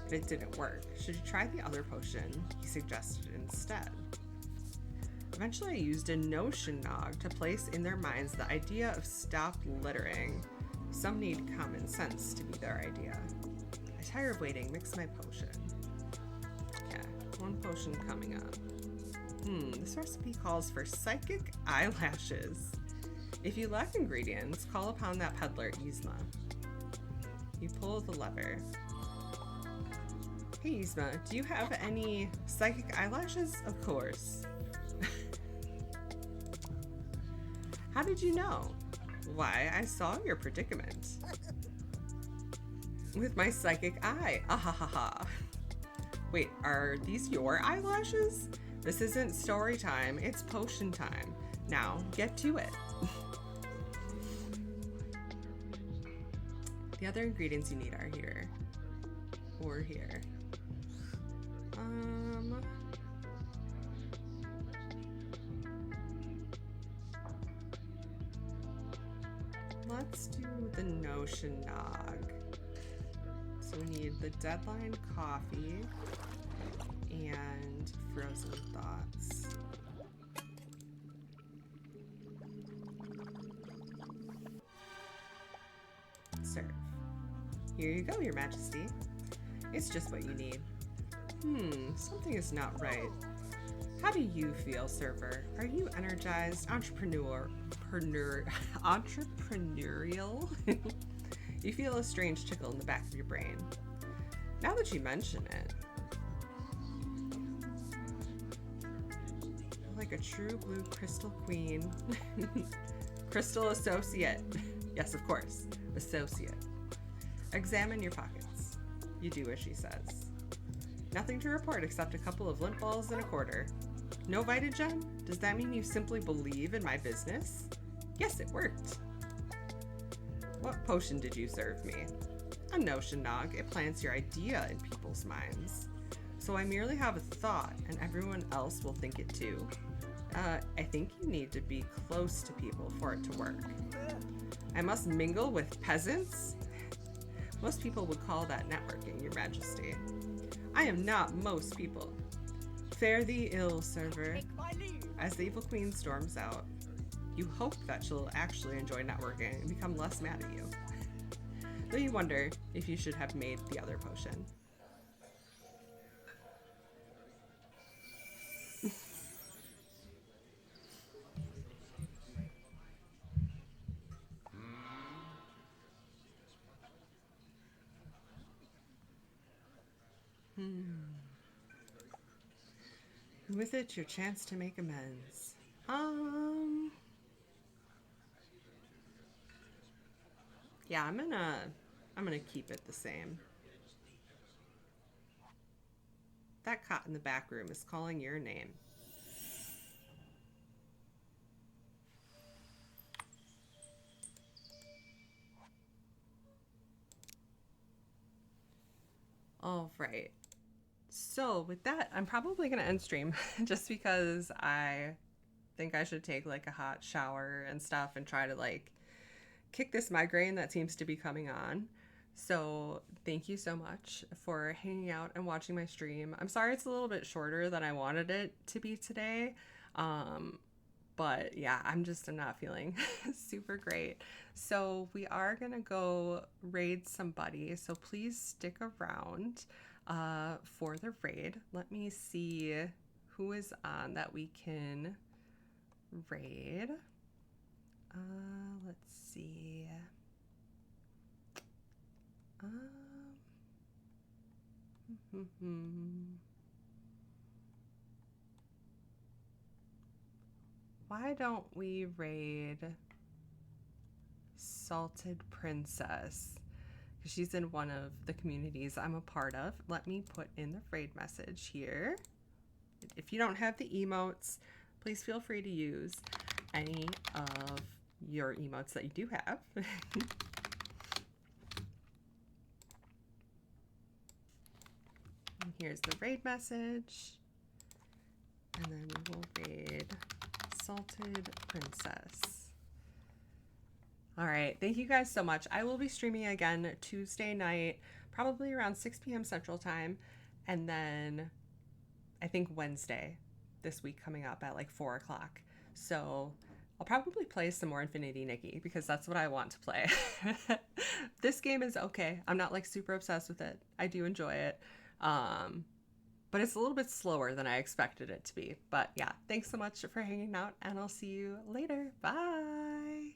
But it didn't work. Should you try the other potion he suggested instead? Eventually I used a notion nog to place in their minds the idea of stop littering. Some need common sense to be their idea. I tire of waiting, mix my potion. Yeah, one potion coming up. This recipe calls for psychic eyelashes. If you lack ingredients, call upon that peddler Yzma. You pull the lever. Hey Yzma, do you have any psychic eyelashes? Of course. How did you know? Why, I saw your predicament. With my psychic eye. Ahahaha. Wait, are these your eyelashes? This isn't story time, it's potion time. Now, get to it. The other ingredients you need are here. Or here. Let's do the notion nog. So we need the deadline coffee and frozen thoughts. Serve. Here you go, Your Majesty. It's just what you need. Something is not right. How do you feel, server? Are you energized, entrepreneurial? You feel a strange tickle in the back of your brain. Now that you mention it, like a true blue crystal queen. Crystal associate. Yes, of course. Associate. Examine your pockets. You do as she says. Nothing to report except a couple of lint balls and a quarter. No Vitagen? Does that mean you simply believe in my business? Yes, it worked. What potion did you serve me? A notion nog. It plants your idea in people's minds. So I merely have a thought and everyone else will think it too. I think you need to be close to people for it to work. I must mingle with peasants? Most people would call that networking, Your Majesty. I am not most people. Fare thee ill, server. As the evil queen storms out, you hope that she'll actually enjoy networking and become less mad at you. Though you wonder if you should have made the other potion. With it, your chance to make amends. Yeah, I'm gonna keep it the same. That cot in the back room is calling your name. All right. So with that, I'm probably gonna end stream just because I think I should take like a hot shower and stuff and try to like kick this migraine that seems to be coming on. So thank you so much for hanging out and watching my stream. I'm sorry it's a little bit shorter than I wanted it to be today. But yeah, I'm not feeling super great. So we are gonna go raid somebody. So please stick around for the raid. Let me see who is on that we can raid. Let's see. Why don't we raid Salted Princess? Because she's in one of the communities I'm a part of. Let me put in the raid message here. If you don't have the emotes, please feel free to use any of your emotes that you do have. And here's the raid message. And then we will raid Salted Princess. All right. Thank you guys so much. I will be streaming again Tuesday night, probably around 6 p.m. Central Time. And then I think Wednesday this week coming up at like 4 o'clock. So I'll probably play some more Infinity Nikki because that's what I want to play. This game is okay. I'm not like super obsessed with it. I do enjoy it. But it's a little bit slower than I expected it to be. But yeah, thanks so much for hanging out and I'll see you later. Bye.